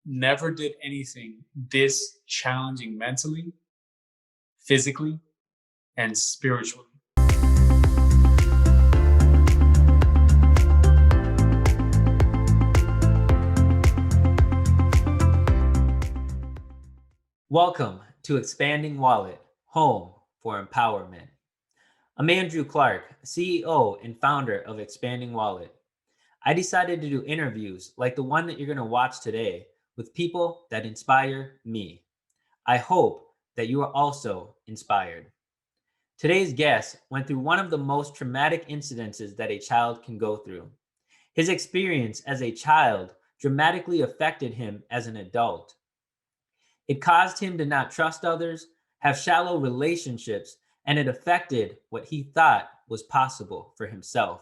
never did anything this challenging mentally, physically, and spiritually. Welcome to Expanding Wallet, home for empowerment. I'm Andrew Clarke, CEO and founder of Expanding Wallet. I decided to do interviews like the one that you're going to watch today with people that inspire me. I hope that you are also inspired. Today's guest went through one of the most traumatic incidences that a child can go through. His experience as a child dramatically affected him as an adult. It caused him to not trust others, have shallow relationships, and it affected what he thought was possible for himself.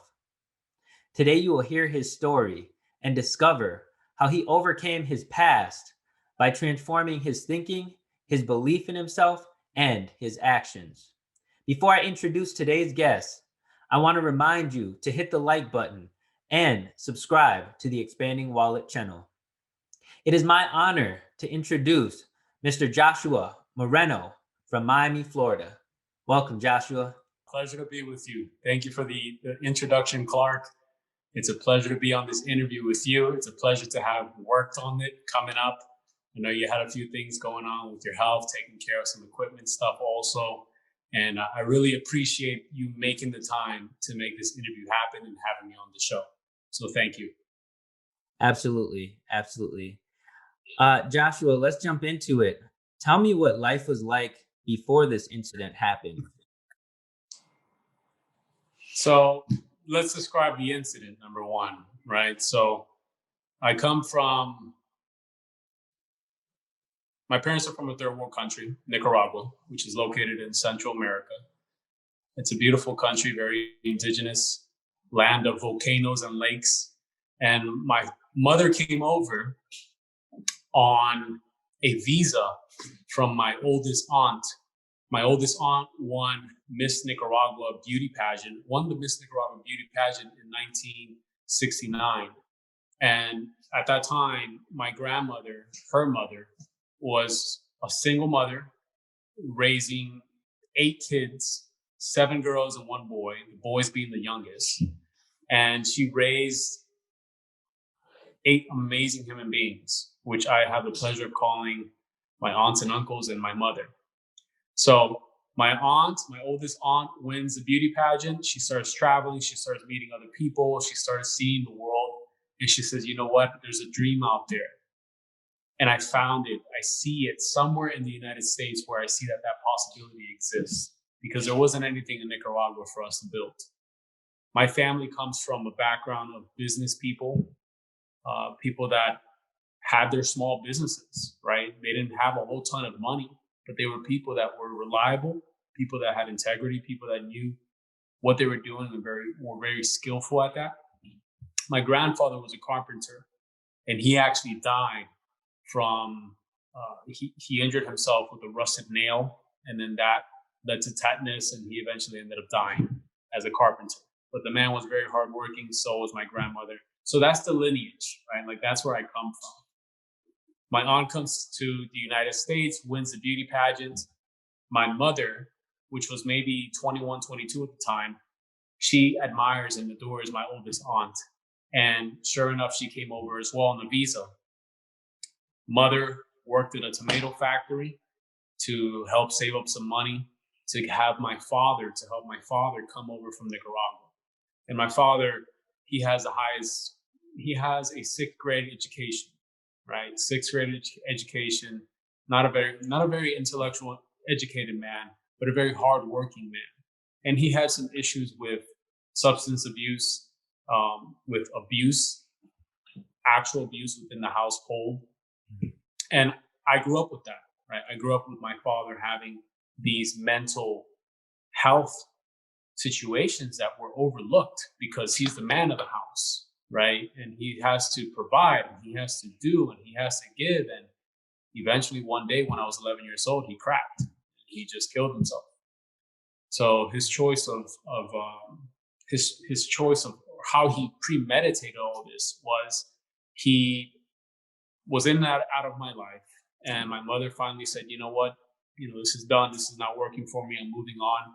Today, you will hear his story and discover how he overcame his past by transforming his thinking, his belief in himself, and his actions. Before I introduce today's guest, I want to remind you to hit the like button and subscribe to the Expanding Wallet channel. It is my honor to introduce Mr. Joshua Moreno from Miami, Florida. Welcome, Joshua. Pleasure to be with you. Thank you for the introduction, Clark. It's a pleasure to be on this interview with you. It's a pleasure to have worked on it coming up. I know you had a few things going on with your health, taking care of some equipment stuff also. And I really appreciate you making the time to make this interview happen and having me on the show. So thank you. Absolutely. Joshua, let's jump into it. Tell me what life was like before this incident happened. So let's describe the incident, number one, right? So my parents are from a third world country, Nicaragua, which is located in Central America. It's a beautiful country, very indigenous, land of volcanoes and lakes. And my mother came over on a visa from my oldest aunt. My oldest aunt won Miss Nicaragua beauty pageant, won the Miss Nicaragua beauty pageant in 1969. And at that time, my grandmother, her mother, was a single mother raising 8 kids, 7 girls and 1 boy, the boys being the youngest. And she raised 8 amazing human beings, which I have the pleasure of calling my aunts and uncles and my mother. So my oldest aunt, wins the beauty pageant. She starts traveling. She starts meeting other people. She starts seeing the world. And she says, you know what? There's a dream out there. And I found it. I see it somewhere in the United States where I see that possibility exists, because there wasn't anything in Nicaragua for us to build. My family comes from a background of business people, people that had their small businesses, right? They didn't have a whole ton of money, but they were people that were reliable, people that had integrity, people that knew what they were doing and were very skillful at that. My grandfather was a carpenter, and he actually died from, he injured himself with a rusted nail, and then that led to tetanus, and he eventually ended up dying as a carpenter. But the man was very hardworking, so was my grandmother. So that's the lineage, right? Like, that's where I come from. My aunt comes to the United States, wins the beauty pageant. My mother, which was maybe 21, 22 at the time, she admires and adores my oldest aunt. And sure enough, she came over as well on a visa. Mother worked in a tomato factory to help save up some money to help my father come over from Nicaragua. And my father, he has a 6th grade education, right? 6th grade education, not a very intellectual, educated man, but a very hardworking man. And he had some issues with substance abuse, with abuse, actual abuse within the household. And I grew up with that, right? I grew up with my father having these mental health situations that were overlooked because he's the man of the house, right? And he has to provide, and he has to do, and he has to give. And eventually one day when I was 11 years old, he cracked. He just killed himself. So his choice of how he premeditated all this was he was in that out of my life. And my mother finally said, you know what? This is done. This is not working for me. I'm moving on.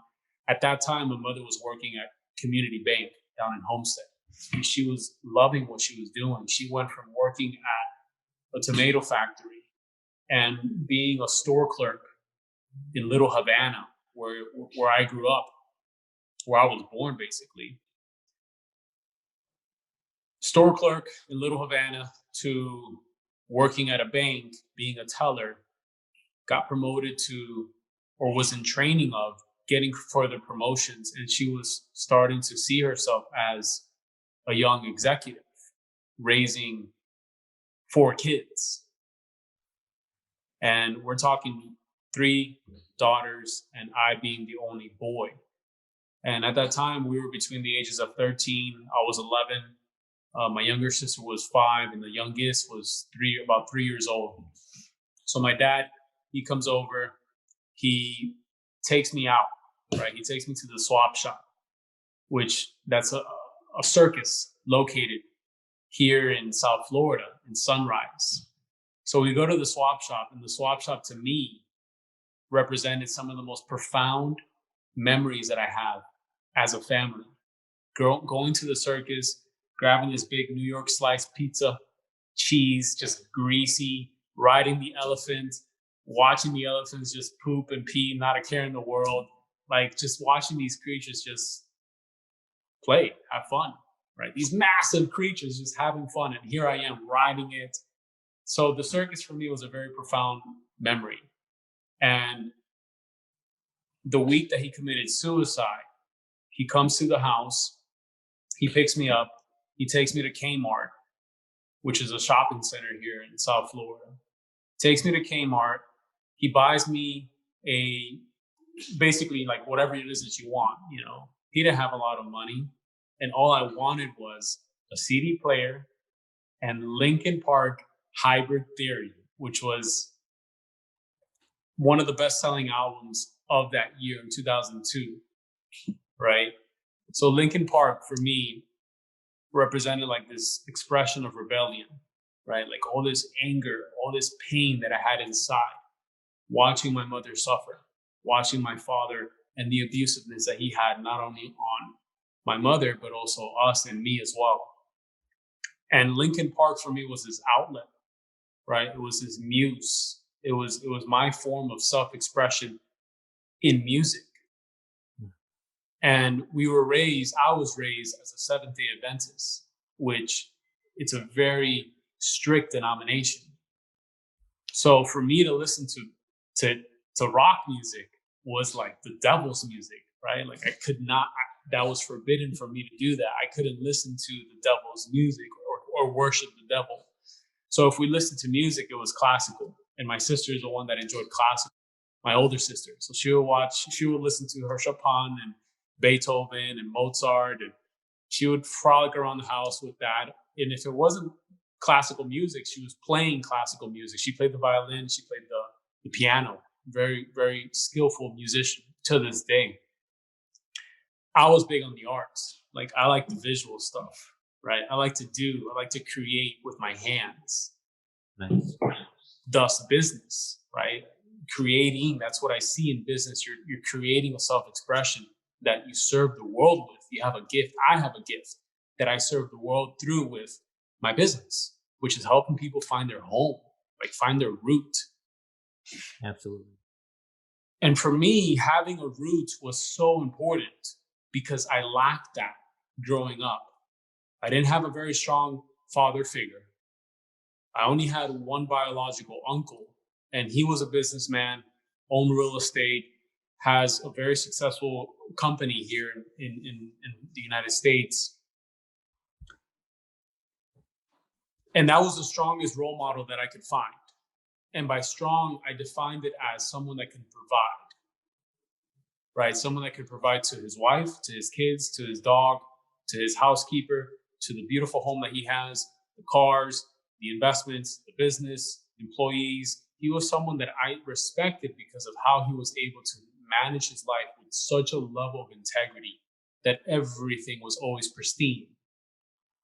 At that time, my mother was working at Community Bank down in Homestead. And she was loving what she was doing. She went from working at a tomato factory and being a store clerk in Little Havana, where I grew up, where I was born, basically. Store clerk in Little Havana to working at a bank, being a teller, got promoted to, or was in training of, getting further promotions. And she was starting to see herself as a young executive, raising 4 kids. And we're talking 3 daughters and I being the only boy. And at that time, we were between the ages of 13. I was 11. My younger sister was 5, and the youngest was about 3 years old. So my dad, he comes over. He takes me out, right? He takes me to the swap shop, which that's a circus located here in South Florida in Sunrise. So we go to the swap shop, and the swap shop to me represented some of the most profound memories that I have as a family. Going to the circus, grabbing this big New York slice pizza, cheese, just greasy, riding the elephant, watching the elephants just poop and pee, not a care in the world. Like just watching these creatures just play, have fun, right? These massive creatures just having fun. And here I am riding it. So the circus for me was a very profound memory. And the week that he committed suicide, he comes to the house, he picks me up, he takes me to Kmart, which is a shopping center here in South Florida. Takes me to Kmart, he buys me basically like whatever it is that you want, He didn't have a lot of money, and all I wanted was a CD player and Linkin Park Hybrid Theory, which was one of the best-selling albums of that year in 2002, right? So Linkin Park, for me, represented like this expression of rebellion, right? Like all this anger, all this pain that I had inside, watching my mother suffer, watching my father and the abusiveness that he had, not only on my mother, but also us and me as well. And Linkin Park for me was this outlet, right? It was this muse. It was my form of self-expression in music. And I was raised as a Seventh-day Adventist, which it's a very strict denomination. So for me to listen to rock music was like the devil's music, right? Like I could not, that was forbidden for me to do that. I couldn't listen to the devil's music or worship the devil. So if we listened to music, it was classical. And my sister is the one that enjoyed classical, my older sister. So she would listen to Chopin and Beethoven and Mozart, and she would frolic around the house with that. And if it wasn't classical music, she was playing classical music. She played the violin, she played the piano. Very, very skillful musician to this day. I was big on the arts. Like I like the visual stuff, right? I like to create with my hands. Nice. Thus business, right? Creating, that's what I see in business. You're creating a self-expression that you serve the world with. You have a gift. I have a gift that I serve the world through with my business, which is helping people find their home, like find their root. Absolutely. And for me, having a root was so important because I lacked that growing up. I didn't have a very strong father figure. I only had one biological uncle, and he was a businessman, owned real estate, has a very successful company here in the United States. And that was the strongest role model that I could find. And by strong, I defined it as someone that can provide, right? Someone that can provide to his wife, to his kids, to his dog, to his housekeeper, to the beautiful home that he has, the cars, the investments, the business, employees. He was someone that I respected because of how he was able to manage his life with such a level of integrity that everything was always pristine,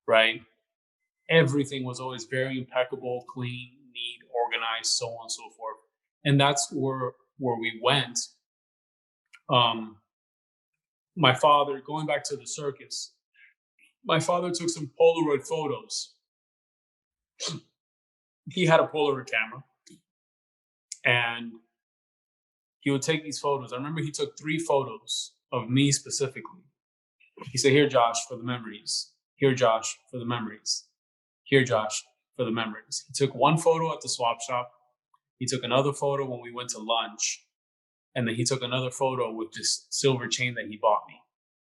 right? Everything was always very impeccable, clean, neat, organized, so on and so forth. And that's where we went. Um, my father, going back to the circus, my father took some Polaroid photos. He had a Polaroid camera, and he would take these photos. I remember he took 3 photos of me specifically. He said, "Here, Josh, for the memories. Here, Josh, for the memories. Here, Josh, for the memories." He took 1 photo at the swap shop. He took another photo when we went to lunch. And then he took another photo with this silver chain that he bought me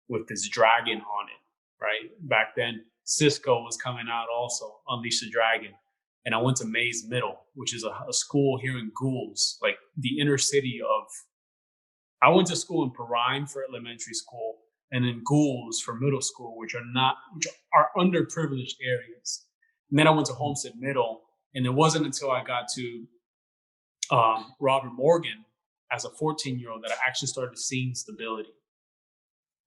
with this dragon on it, right? Back then, Cisco was coming out also, Unleash the Dragon. And I went to Mays Middle, which is a school here in Goulds, like the inner city of. I went to school in Perrine for elementary school, and in Goulds for middle school, which are underprivileged areas. And then I went to Homestead Middle, and it wasn't until I got to Robert Morgan as a 14-year-old that I actually started seeing stability.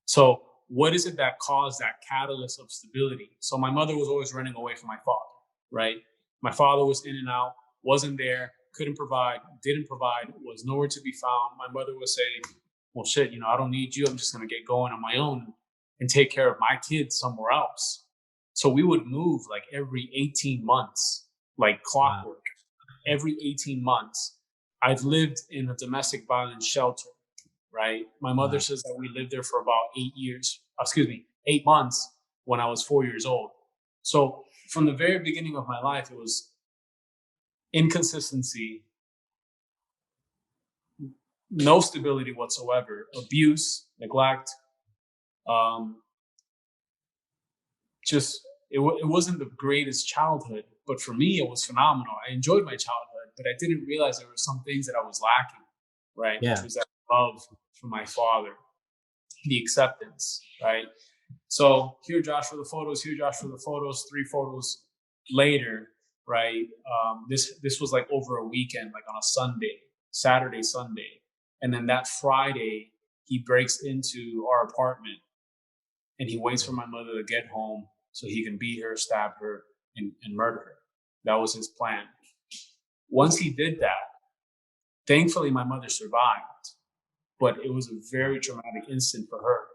So what is it that caused that catalyst of stability? So my mother was always running away from my father, right? My father was in and out, wasn't there, couldn't provide, didn't provide, was nowhere to be found. My mother would say, well, shit, I don't need you. I'm just going to get going on my own and take care of my kids somewhere else. So we would move like every 18 months, like clockwork. Wow. Every 18 months. I've lived in a domestic violence shelter, right? My mother says that we lived there for about 8 months when I was 4 years old. So from the very beginning of my life, it was inconsistency, no stability whatsoever, abuse, neglect. It wasn't the greatest childhood, but for me, it was phenomenal. I enjoyed my childhood, but I didn't realize there were some things that I was lacking, right? Yeah. Which was that love from my father, the acceptance, right? So here, Josh, for the photos. Here, Josh, for the photos. 3 photos later, right? This was like over a weekend, like on a Saturday, Sunday, and then that Friday he breaks into our apartment, and he waits for my mother to get home so he can beat her, stab her, and murder her. That was his plan. Once he did that, thankfully my mother survived, but it was a very traumatic instant for her.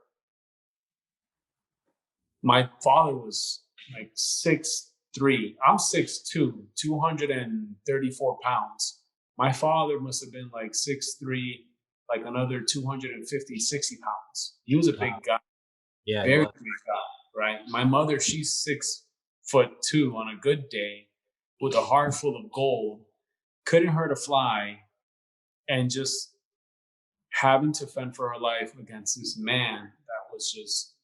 My father was like 6'3". I'm 6'2", 234 pounds. My father must have been like 6'3", like another 250, 60 pounds. He was a big guy. Yeah, very big guy, right? My mother, she's 6'2" on a good day with a heart full of gold, couldn't hurt a fly, and just having to fend for her life against this man that was just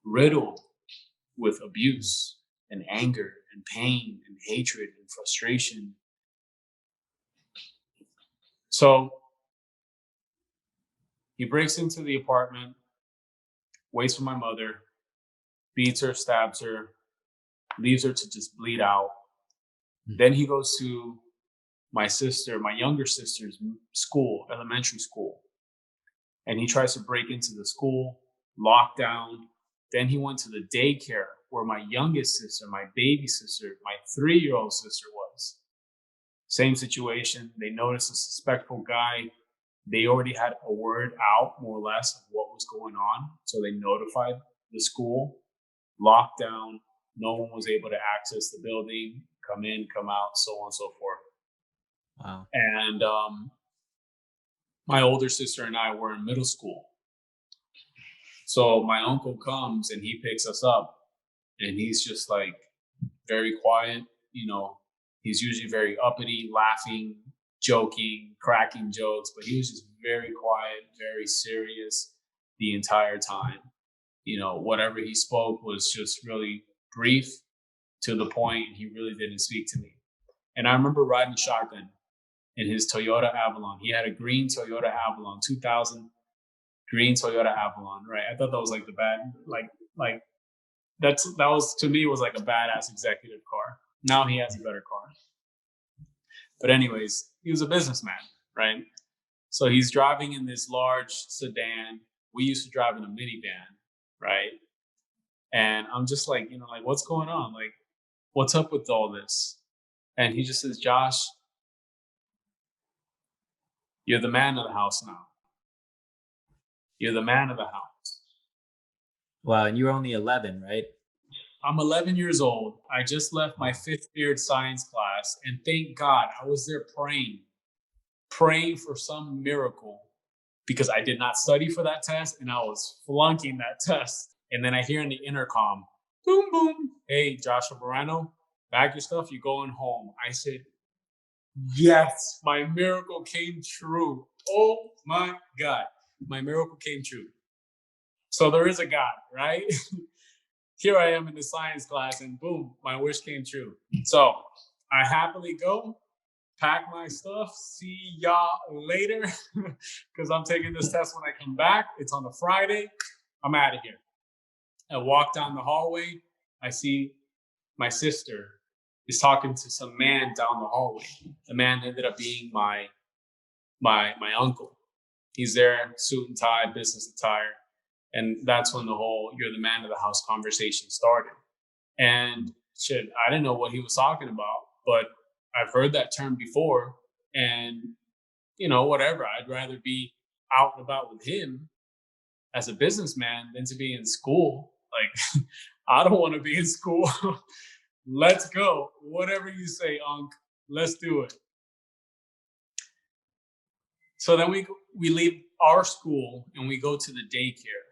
riddled with abuse and anger and pain and hatred and frustration. So he breaks into the apartment, waits for my mother, beats her, stabs her, leaves her to just bleed out. Then he goes to my younger sister's school, elementary school. And he tries to break into the school, lockdown. Then he went to the daycare where my youngest sister, my baby sister, my 3-year-old sister was. Same situation. They noticed a suspectful guy. They already had a word out, more or less, of what was going on. So they notified the school. Lockdown. No one was able to access the building, come in, come out, so on and so forth. Wow. And my older sister and I were in middle school. So my uncle comes and he picks us up, and he's just like very quiet. He's usually very uppity, laughing, joking, cracking jokes, but he was just very quiet, very serious the entire time. Whatever he spoke was just really brief, to the point. He really didn't speak to me. And I remember riding shotgun in his Toyota Avalon. He had a green Toyota Avalon, 2000 green Toyota Avalon, right? I thought that was like the bad, like that was, to me, was like a badass executive car. Now he has a better car. But anyways, he was a businessman, right? So he's driving in this large sedan. We used to drive in a minivan, right? And I'm just like, what's going on? Like, what's up with all this? And he just says, Josh, you're the man of the house now. You're the man of the house. Wow, and you're only 11, right? I'm 11 years old. I just left my fifth period science class. And thank God I was there praying for some miracle because I did not study for that test and I was flunking that test. And then I hear in the intercom, boom, boom. Hey, Joshua Moreno, bag your stuff. You're going home. I said, yes, my miracle came true. Oh my God, my miracle came true. So there is a God, right? Here I am in the science class, and boom, my wish came true. So I happily go, pack my stuff, see y'all later, because I'm taking this test when I come back. It's on a Friday. I'm out of here. I walk down the hallway. I see my sister is talking to some man down the hallway. The man ended up being my uncle. He's there, suit and tie, business attire. And that's when the whole "you're the man of the house" conversation started. And shit, I didn't know what he was talking about, but I've heard that term before. And, whatever. I'd rather be out and about with him as a businessman than to be in school. Like, I don't want to be in school. Let's go. Whatever you say, Unc, let's do it. So then we leave our school and we go to the daycare.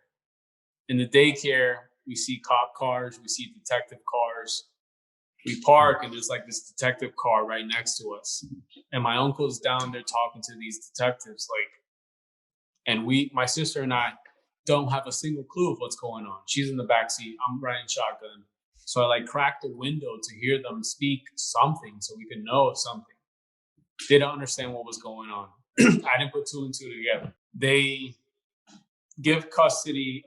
In the daycare, we see cop cars, we see detective cars. We park and there's like this detective car right next to us. And my uncle's down there talking to these detectives, and my sister and I don't have a single clue of what's going on. She's in the back seat, I'm riding shotgun. So I cracked the window to hear them speak something so we could know something. Didn't understand what was going on. I didn't put two and two together. They give custody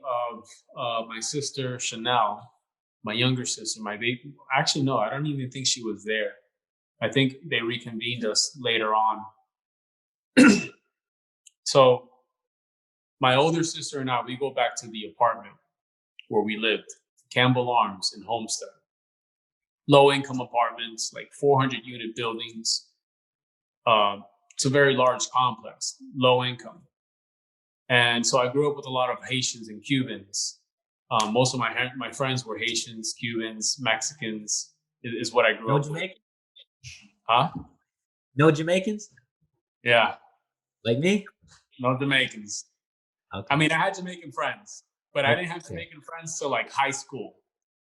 of my sister Chanel, my younger sister, my baby. Actually, no, I don't even think she was there. I think they reconvened us later on. So my older sister and I, we go back to the apartment where we lived, Campbell Arms in Homestead. Low income apartments, like 400 unit buildings. It's a very large complex, low income. And so I grew up with a lot of Haitians and Cubans. Most of my friends were Haitians, Cubans, Mexicans, is what I grew No up with. Jamaicans? Huh? No Jamaicans? Yeah, Like me? no Jamaicans. Okay. I mean, I had Jamaican friends, but I didn't have Okay. Jamaican friends till high school,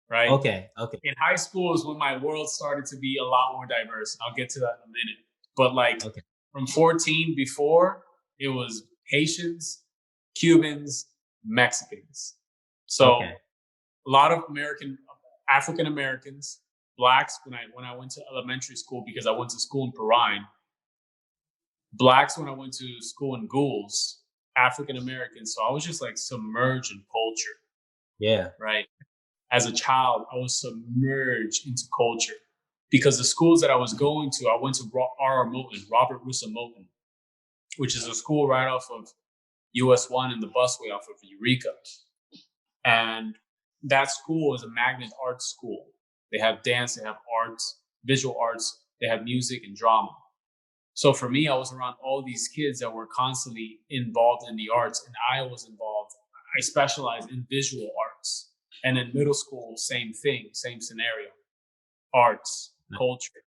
right? Okay. In high school is when my world started to be a lot more diverse. I'll get to that in a minute. But Okay. from 14 before, it was Haitians, Cubans, Mexicans. So Okay. a lot of African Americans, blacks when I went to elementary school, because I went to school in Perrine. Blacks when I went to school in Goulds, African Americans. So I was just submerged in culture, Yeah. right? As a child, I was submerged into culture because the schools that I was going to, I went to R.R. Moulton, Robert Russo Moulton, which is a school right off of US 1 and the busway off of Eureka. And that school is a magnet arts school. They have dance, they have arts, visual arts, they have music and drama. So for me, I was around all these kids that were constantly involved in the arts, and I was involved. I specialized in visual arts. And in middle school, same thing, same scenario. Arts, culture,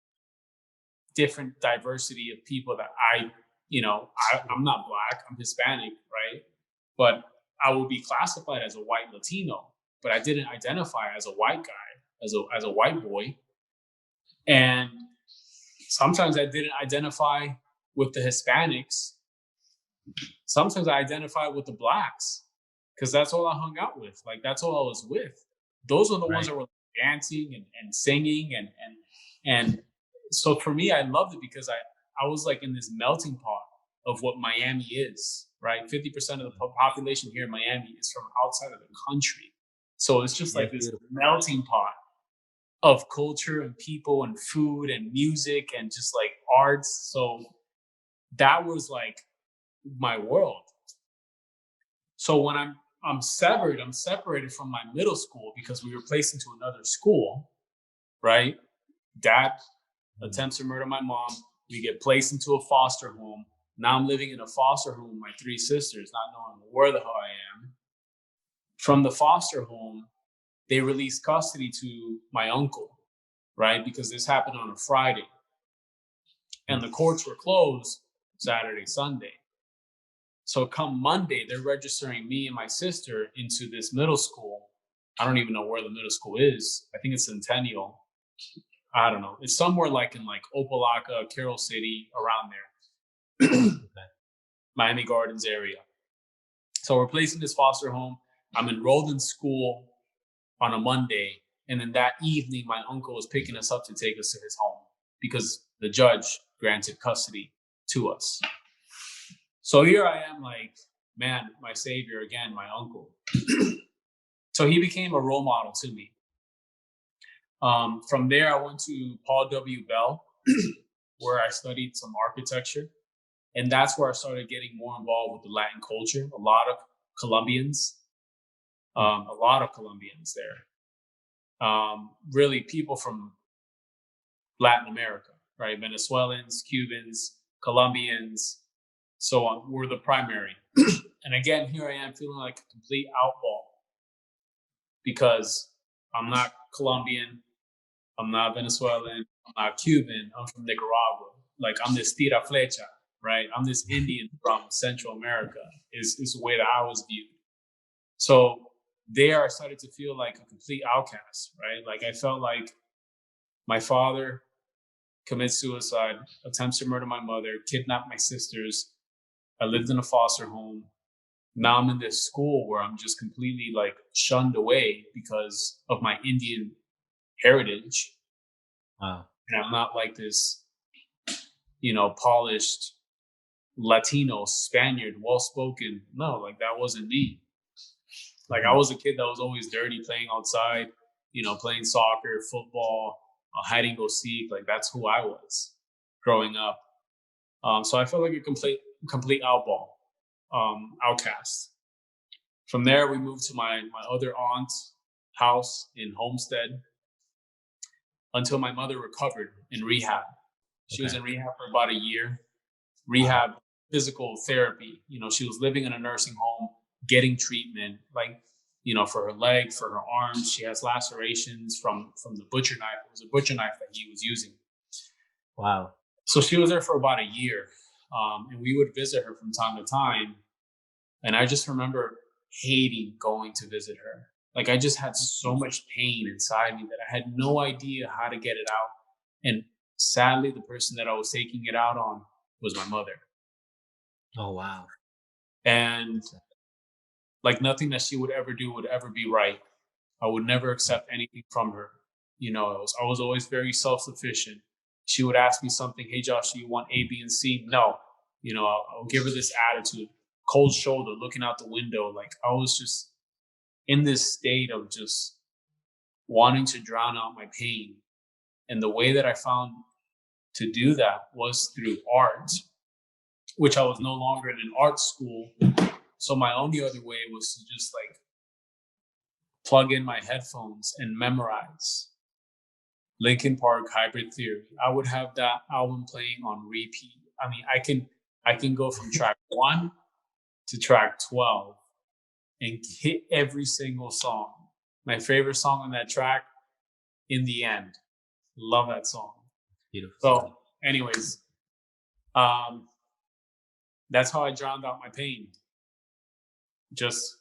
different diversity of people that I'm not black, I'm Hispanic, right? But I would be classified as a white Latino, but I didn't identify as a white guy, as a white boy. And sometimes I didn't identify with the Hispanics. Sometimes I identified with the blacks because that's all I hung out with. That's all I was with. Those are the ones that were dancing and singing and so for me, I loved it because I was in this melting pot of what Miami is, right? 50% of the population here in Miami is from outside of the country. So it's just this beautiful melting pot of culture and people and food and music and just arts. So that was my world. So when I'm separated from my middle school because we were placed into another school, right? Dad attempts to murder my mom. We get placed into a foster home. Now I'm living in a foster home with my three sisters, not knowing where the hell I am. From the foster home, they released custody to my uncle, right? Because this happened on a Friday. And the courts were closed Saturday, Sunday. So come Monday, they're registering me and my sister into this middle school. I don't even know where the middle school is. I think it's Centennial. I don't know. It's somewhere like in like Opelika, Carroll City, around there. Miami Gardens area. So we're placed in this foster home. I'm enrolled in school on a Monday. And then that evening, my uncle was picking us up to take us to his home because the judge granted custody to us. So here I am like, man, my savior again, my uncle. So he became a role model to me. From there, I went to Paul W. Bell, where I studied some architecture. And that's where I started getting more involved with the Latin culture. A lot of Colombians there. Really people from Latin America, right? Venezuelans, Cubans, Colombians, so on, were the primary. And again, here I am feeling like a complete outlaw because I'm not Colombian, I'm not Venezuelan, I'm not Cuban, I'm from Nicaragua. Like I'm this tira flecha, right? I'm this Indian from Central America is the way that I was viewed. So there I started to feel like a complete outcast, right? Like I felt like my father commits suicide, attempts to murder my mother, kidnapped my sisters. I lived in a foster home. Now I'm in this school where I'm just completely like shunned away because of my Indian heritage. Wow. And I'm not like this, polished Latino, Spaniard, well-spoken. No, like that wasn't me. Like I was a kid that was always dirty, playing outside, playing soccer, football, hide and go seek. Like that's who I was growing up. So I felt like a complete outcast. From there, we moved to my other aunt's house in Homestead until my mother recovered in rehab. She was in rehab for about a year. Rehab, physical therapy. She was living in a nursing home, getting treatment, like, for her leg, for her arms. She has lacerations from the butcher knife. It was a butcher knife that he was using. Wow. So she was there for about a year. And we would visit her from time to time. And I just remember hating going to visit her. Like I just had so much pain inside me that I had no idea how to get it out. And sadly, the person that I was taking it out on was my mother. Oh, wow. And like nothing that she would ever do would ever be right. I would never accept anything from her. I was always very self-sufficient. She would ask me something, hey, Josh, do you want A, B, and C? No. I'll give her this attitude, cold shoulder, looking out the window. Like I was just in this state of just wanting to drown out my pain. And the way that I found to do that was through art, which I was no longer in an art school. So my only other way was to just like plug in my headphones and memorize Linkin Park Hybrid Theory. I would have that album playing on repeat. I mean, I can go from track 1 to track 12 and hit every single song. My favorite song on that track, In the End. Love that song. Beautiful. So, anyways, that's how I drowned out my pain. Just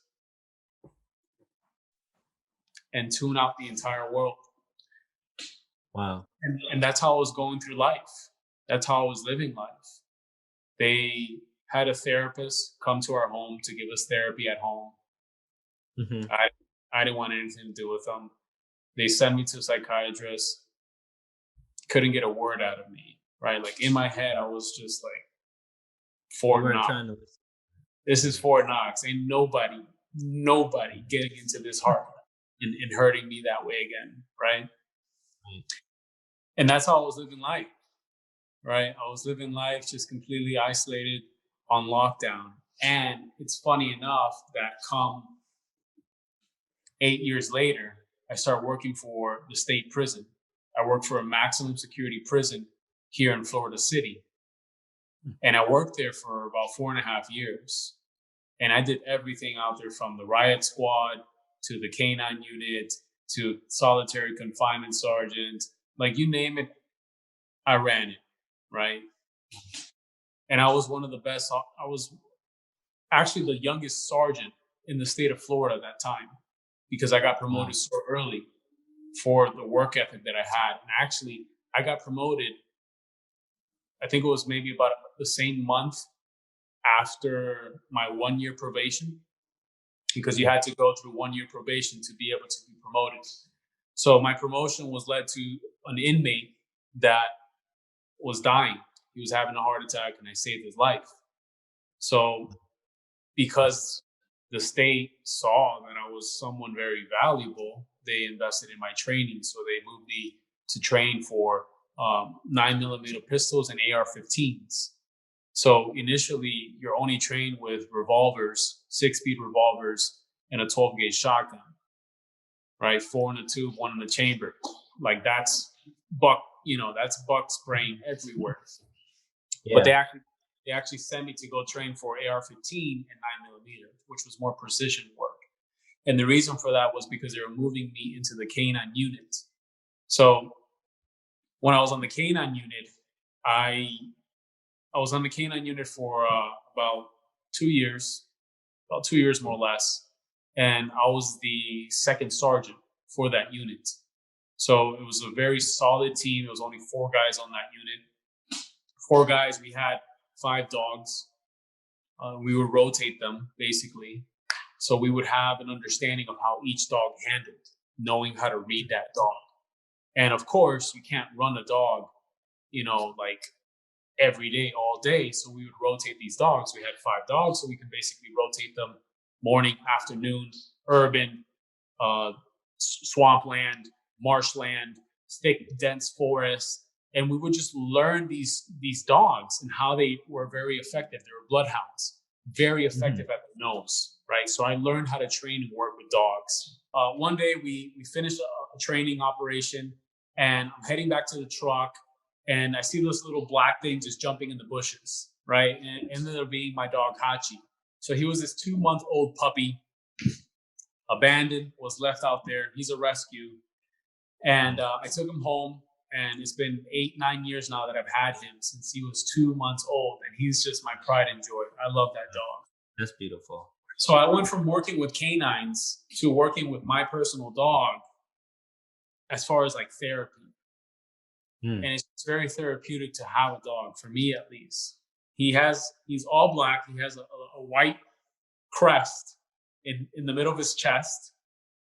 and tune out the entire world. Wow. And that's how I was going through life. That's how I was living life. They had a therapist come to our home to give us therapy at home. Mm-hmm. I didn't want anything to do with them. They sent me to a psychiatrist. Couldn't get a word out of me, right? Like in my head, I was just like, Fort Knox. This is Fort Knox. Ain't nobody getting into this heart and hurting me that way again, right? And that's how I was living life, right? I was living life just completely isolated on lockdown. And it's funny enough that come 8 years later, I start working for the state prison I worked for a maximum security prison here in Florida City. And I worked there for about 4.5 years. And I did everything out there, from the riot squad to the canine unit to solitary confinement sergeant. Like, you name it, I ran it, right? And I was one of the best. I was actually the youngest sergeant in the state of Florida at that time, because I got promoted so early for the work ethic that I had. And actually, I got promoted, I think it was maybe about the same month after my 1 year probation, because you had to go through 1 year probation to be able to be promoted. So my promotion was led to an inmate that was dying. He was having a heart attack, and I saved his life. So because the state saw that I was someone very valuable, they invested in my training. So they moved me to train for 9mm pistols and AR-15s. So initially, you're only trained with revolvers, 6-speed revolvers, and a 12-gauge shotgun, right? 4 in a tube, 1 in the chamber. Like, that's buck spraying everywhere. Yeah. But they actually sent me to go train for AR-15 and 9mm, which was more precision work. And the reason for that was because they were moving me into the canine unit. So when I was on the canine unit, I was on the canine unit for about 2 years, more or less. And I was the second sergeant for that unit. So it was a very solid team. It was only 4 guys on that unit. 4 guys, we had 5 dogs. We would rotate them, basically. So we would have an understanding of how each dog handled, knowing how to read that dog. And of course, you can't run a dog, like every day, all day. So we would rotate these dogs. We had 5 dogs, so we can basically rotate them morning, afternoon, urban, swampland, marshland, thick, dense forest. And we would just learn these dogs and how they were very effective. They were bloodhounds, very effective at the nose, right? So I learned how to train and work with dogs. One day we finished a training operation, and I'm heading back to the truck, and I see this little black thing just jumping in the bushes, right? And it ended up being my dog, Hachi. So he was this 2-month-old puppy, abandoned, was left out there. He's a rescue. And I took him home, and it's been 8-9 years now that I've had him, since he was 2 months old. And he's just my pride and joy. I love that dog. That's beautiful. So I went from working with canines to working with my personal dog as far as like therapy. And it's very therapeutic to have a dog, for me at least. He's all black. He has a white crest in the middle of his chest,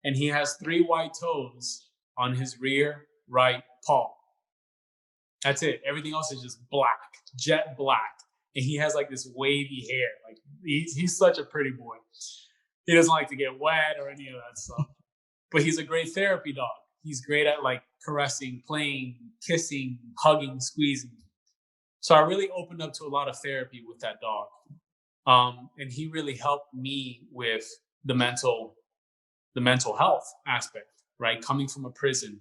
and he has 3 white toes on his rear right paw. That's it. Everything else is just black, jet black. And he has like this wavy hair. Like, he's such a pretty boy. He doesn't like to get wet or any of that stuff. But he's a great therapy dog. He's great at like caressing, playing, kissing, hugging, squeezing. So I really opened up to a lot of therapy with that dog. And he really helped me with the mental health aspect, right? Coming from a prison,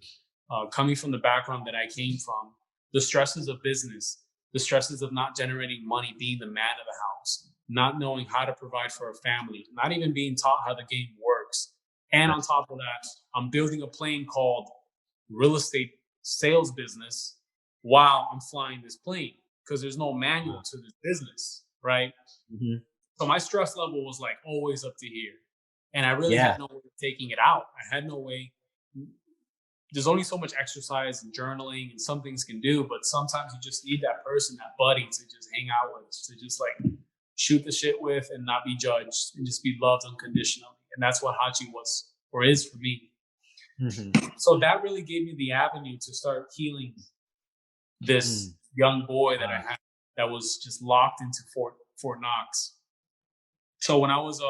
coming from the background that I came from, the stresses of business, the stresses of not generating money, being the man of the house, not knowing how to provide for a family, not even being taught how the game works. And on top of that, I'm building a plane called real estate sales business while I'm flying this plane, because there's no manual to this business, right? So my stress level was like always up to here. And I really had no way of taking it out. I had no way. There's only so much exercise and journaling and some things can do, but sometimes you just need that person, that buddy to just hang out with, to just like shoot the shit with and not be judged and just be loved unconditionally. And that's what Hachi was or is for me. So that really gave me the avenue to start healing this young boy that I had that was just locked into Fort Knox. So when I was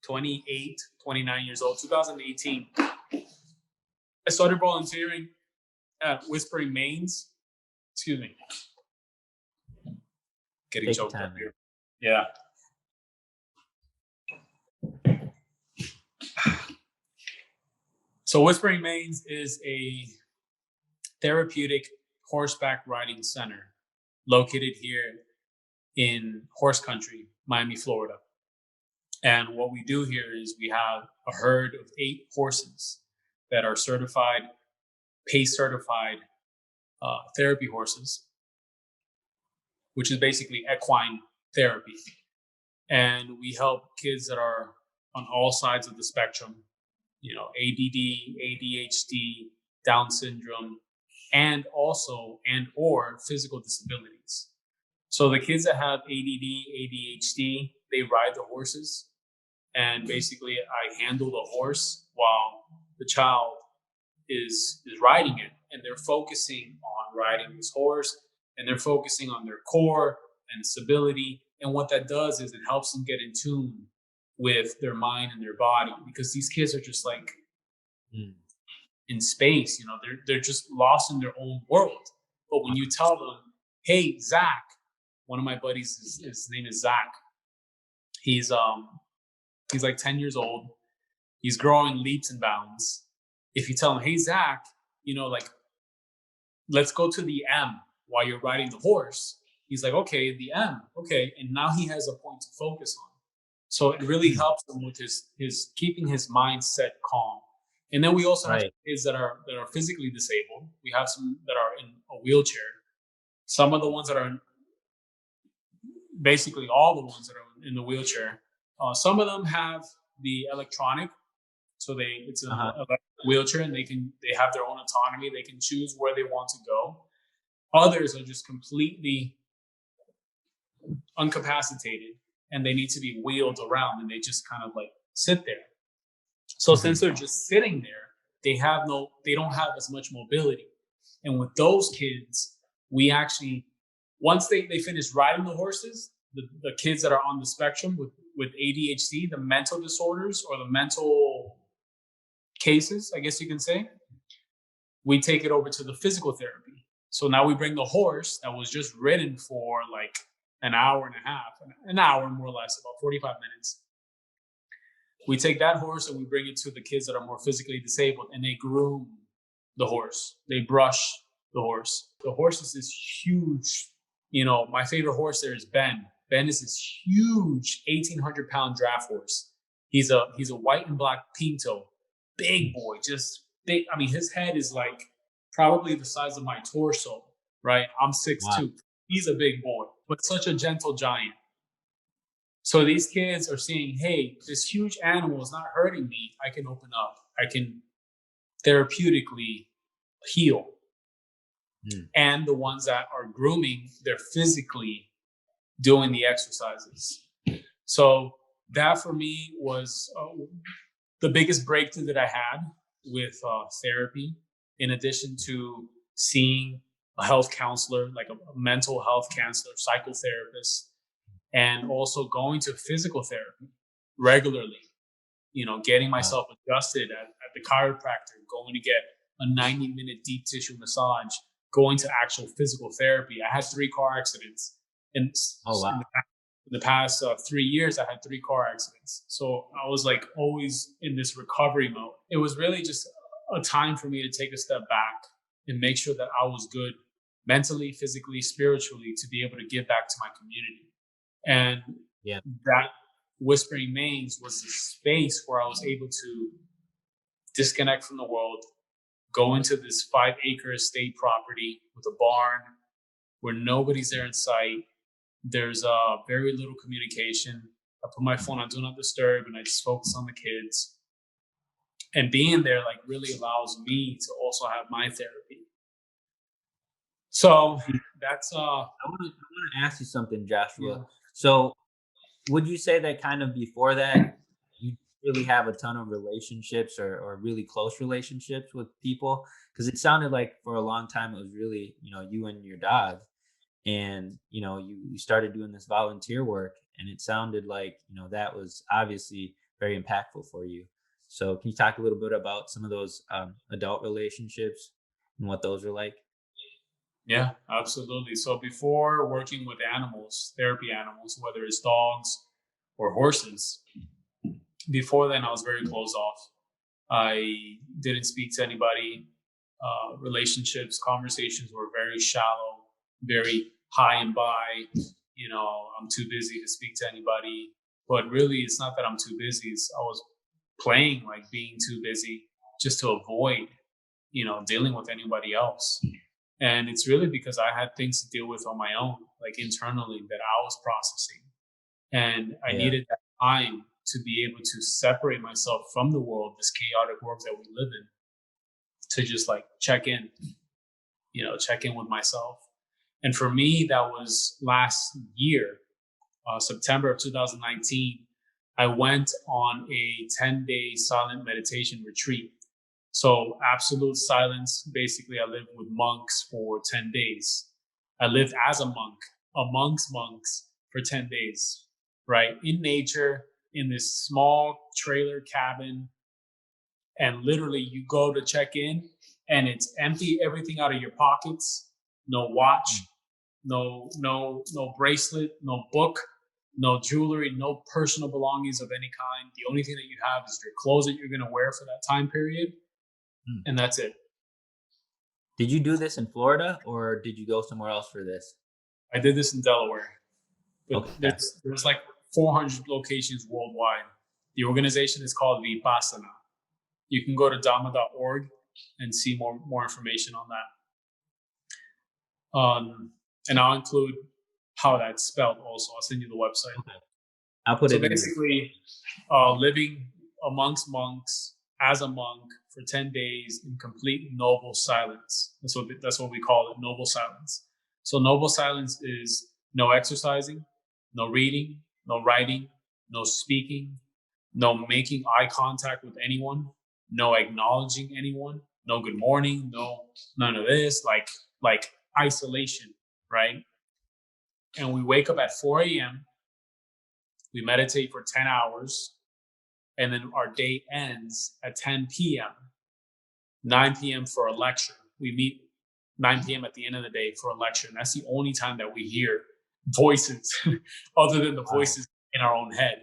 28, 29 years old, 2018, I started volunteering at Whispering Mains. Excuse me. Getting choked up here. Yeah. So Whispering Mains is a therapeutic horseback riding center located here in horse country, Miami, Florida. And what we do here is we have a herd of 8 horses that are certified, PACE certified therapy horses, which is basically equine therapy. And we help kids that are on all sides of the spectrum, ADD, ADHD, Down syndrome, and or physical disabilities. So the kids that have ADD, ADHD, they ride the horses, and basically I handle the horse while the child is riding it, and they're focusing on riding this horse, and they're focusing on their core and stability. And what that does is it helps them get in tune with their mind and their body, because these kids are just like in space, they're just lost in their own world. But when you tell them, hey, Zach, one of my buddies, his name is Zach. He's like 10 years old. He's growing leaps and bounds. If you tell him, hey, Zach, let's go to the M while you're riding the horse. He's like, okay, the M. Okay. And now he has a point to focus on. So it really helps him with his keeping his mindset calm. And then we also have kids that are physically disabled. We have some that are in a wheelchair. Some of the ones that are basically all the ones that are in the wheelchair. Some of them have the electronic, so it's an electric wheelchair, and they have their own autonomy. They can choose where they want to go. Others are just completely incapacitated, and they need to be wheeled around, and they just kind of like sit there. So since they're just sitting there, they don't have as much mobility. And with those kids, we actually, once they finish riding the horses, the kids that are on the spectrum with ADHD, the mental disorders or the mental cases, I guess you can say, we take it over to the physical therapy. So now we bring the horse that was just ridden for like an hour and a half, an hour more or less, about 45 minutes. We take that horse and we bring it to the kids that are more physically disabled, and they groom the horse. They brush the horse. The horse is this huge, my favorite horse there is Ben. Ben is this huge 1,800-pound draft horse. He's a white and black pinto, big boy, just big. I mean, his head is like probably the size of my torso, right? I'm 6'2". Wow. He's a big boy, but such a gentle giant. So these kids are seeing, hey, this huge animal is not hurting me. I can open up. I can therapeutically heal. And the ones that are grooming, they're physically doing the exercises. So that for me was the biggest breakthrough that I had with therapy, in addition to seeing a health counselor, like a mental health counselor, psychotherapist, and also going to physical therapy regularly, getting myself adjusted at the chiropractor, going to get a 90-minute deep tissue massage, going to actual physical therapy. I had 3 car accidents. In the past 3 years, I had 3 car accidents. So I was like always in this recovery mode. It was really just a time for me to take a step back and make sure that I was good mentally, physically, spiritually, to be able to give back to my community. And that Whispering Mains was the space where I was able to disconnect from the world, go into this 5-acre estate property with a barn where nobody's there in sight. There's very little communication. I put my phone on Do Not Disturb, and I just focus on the kids. And being there like really allows me to also have my therapy. So that's I want to ask you something, Joshua. Yeah. So would you say that kind of before that you really have a ton of relationships or really close relationships with people? Because it sounded like for a long time it was really, you and your dog, and you started doing this volunteer work, and it sounded like that was obviously very impactful for you. So can you talk a little bit about some of those adult relationships and what those are like? Yeah, absolutely. So before working with animals, therapy animals, whether it's dogs or horses, before then I was very closed off. I didn't speak to anybody. relationships, conversations were very shallow, very high and by. I'm too busy to speak to anybody. But really, it's not that I'm too busy. I was playing like being too busy just to avoid, dealing with anybody else. And it's really because I had things to deal with on my own, like internally, that I was processing. And I Yeah. needed that time to be able to separate myself from the world, this chaotic world that we live in, to just like check in with myself. And for me, that was last year, September of 2019. I went on a 10-day silent meditation retreat. So absolute silence. Basically, I lived with monks for 10 days. I lived as a monk amongst monks for 10 days, right? In nature, in this small trailer cabin. And literally you go to check in and it's empty, everything out of your pockets, no watch, no bracelet, no book, no jewelry, no personal belongings of any kind. The only thing that you have is your clothes that you're going to wear for that time period. And that's it. Did you do this in Florida or did you go somewhere else for this? I did this in Delaware. But Okay. there's like 400 locations worldwide. The organization is called Vipassana. You can go to dhamma.org and see more information on that. And I'll include how that's spelled also. I'll send you the website. Okay. I'll put it in. So basically, living amongst monks as a monk for 10 days in complete noble silence. That's what we call it, noble silence. So noble silence is no exercising, no reading, no writing, no speaking, no making eye contact with anyone, no acknowledging anyone, no good morning, no none of this, like isolation, right? And we wake up at 4 a.m. We meditate for 10 hours, and then our day ends at 10 p.m. 9 p.m. for a lecture. We meet 9 p.m. at the end of the day for a lecture, and that's the only time that we hear voices other than the voices in our own head.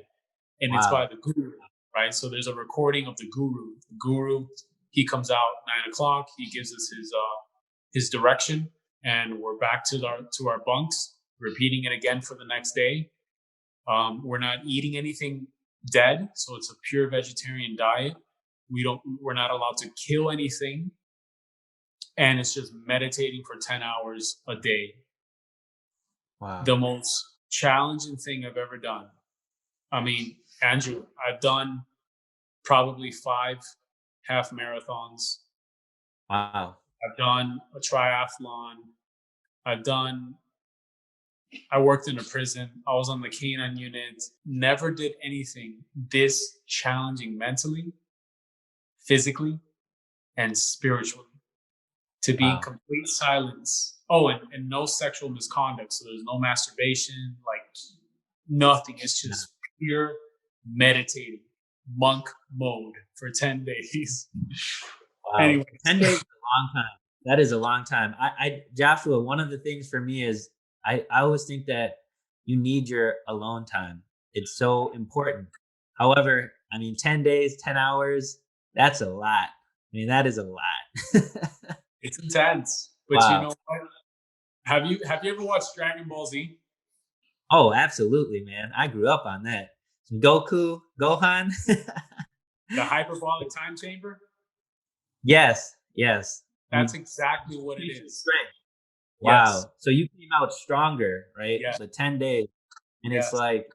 And it's by the guru, right? So there's a recording of the guru. The guru, he comes out 9 o'clock. He gives us his direction, and we're back to our bunks, repeating it again for the next day. We're not eating anything dead, so it's a pure vegetarian diet. We're not allowed to kill anything, and it's just meditating for 10 hours a day. Wow. The most challenging thing I've ever done. I mean, Andrew, I've done probably 5 half marathons. Wow. I've done a triathlon. I worked in a prison. I was on the canine unit. Never did anything this challenging mentally, physically, and spiritually. To be in complete silence. Oh, and no sexual misconduct. So there's no masturbation, like nothing. It's just pure meditating, monk mode for 10 days. Wow. Anyways. 10 days is a long time. That is a long time. Joshua, one of the things for me is I always think that you need your alone time. It's so important. However, 10 days, 10 hours, that's a lot. That is a lot. It's intense. But you know what? Have you ever watched Dragon Ball Z? Oh, absolutely, man. I grew up on that. Some Goku, Gohan. The hyperbolic time chamber? Yes. That's exactly what it is. Wow. Yes. So you came out stronger, right? Yeah. The 10 days. And it's like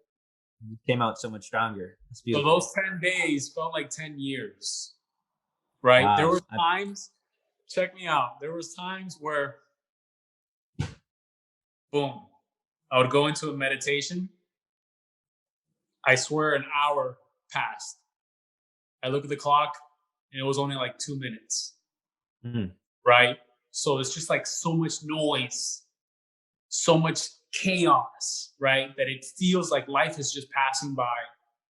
you came out so much stronger. That's beautiful. So those 10 days felt like 10 years. Right? Wow. There were times, check me out. There was times where boom, I would go into a meditation. I swear an hour passed. I look at the clock and it was only like 2 minutes. Right? So it's just like so much noise, so much chaos, right? That it feels like life is just passing by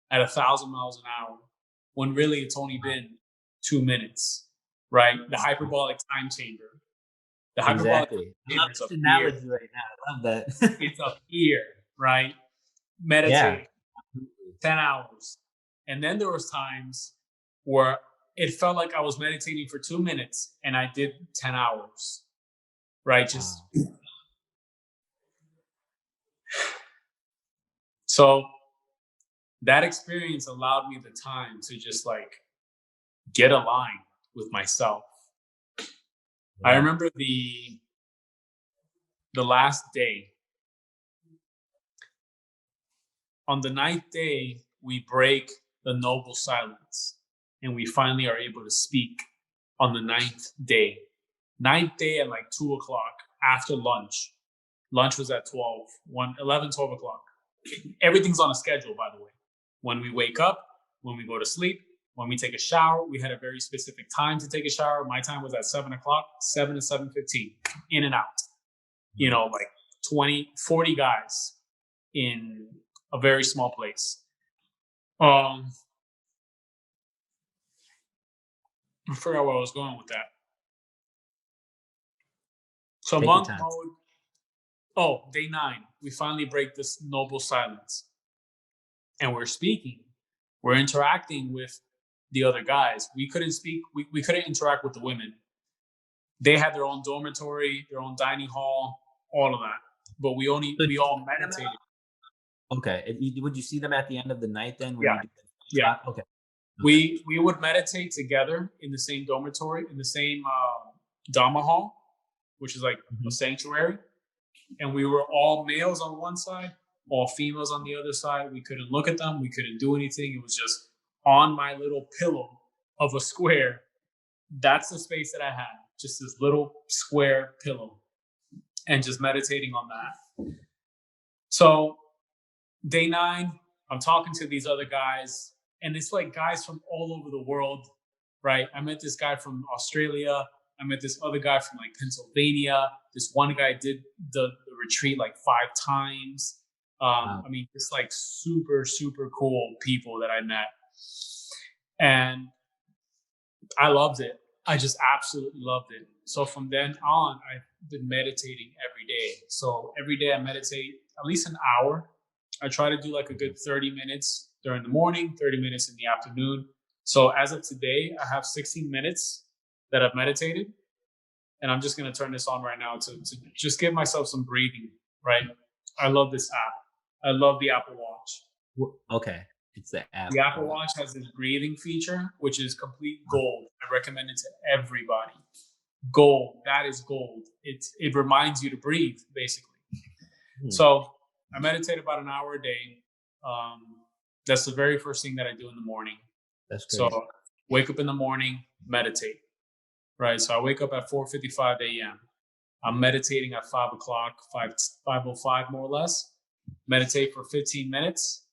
at 1,000 miles an hour when really it's only been 2 minutes, right? The hyperbolic time chamber. The hyperbolic time chamber is up here. Right now. I love that. It's up here, right? Meditating 10 hours. And then there was times where it felt like I was meditating for 2 minutes and I did 10 hours, right? Just Wow. so that experience allowed me the time to just like get aligned with myself. I Yeah. remember the last day. On the ninth day, we break the noble silence and we finally are able to speak on the ninth day. Ninth day at like 2 o'clock after lunch. Lunch was at 12 o'clock. Everything's on a schedule, by the way. When we wake up, when we go to sleep, when we take a shower, we had a very specific time to take a shower. My time was at 7 o'clock, 7 to 7:15, in and out. Like 20, 40 guys in a very small place. I forgot where I was going with that. So Take your monk time. mode. Oh, day 9. We finally break this noble silence. And we're speaking. We're interacting with the other guys. We couldn't speak. We couldn't interact with the women. They had their own dormitory, their own dining hall, all of that. But we So all meditated. Okay. Would you see them at the end of the night then when Yeah. you do the Yeah. shot? Okay. We would meditate together in the same dormitory, in the same Dhamma hall, which is like a sanctuary. And we were all males on one side, all females on the other side. We couldn't look at them. We couldn't do anything. It was just on my little pillow of a square. That's the space that I had, just this little square pillow, and just meditating on that. So day 9, I'm talking to these other guys, and it's like guys from all over the world, right? I met this guy from Australia. I met this other guy from like Pennsylvania. This one guy did the retreat like 5 times. Wow. I mean, it's like super, super cool people that I met. And I loved it. I just absolutely loved it. So from then on, I've been meditating every day. So every day I meditate at least an hour. I try to do like a good 30 minutes during the morning, 30 minutes in the afternoon. So as of today, I have 16 minutes that I've meditated. And I'm just going to turn this on right now to just give myself some breathing, right? I love this app. I love the Apple Watch. Okay. It's the app. The Apple Watch has this breathing feature, which is complete gold. I recommend it to everybody. Gold. That is gold. It reminds you to breathe, basically. So I meditate about an hour a day. That's the very first thing that I do in the morning. That's great. So wake up in the morning, meditate. Right. So I wake up at 4:55 a.m. I'm meditating at 5 o'clock, 5:05 more or less. Meditate for 15 minutes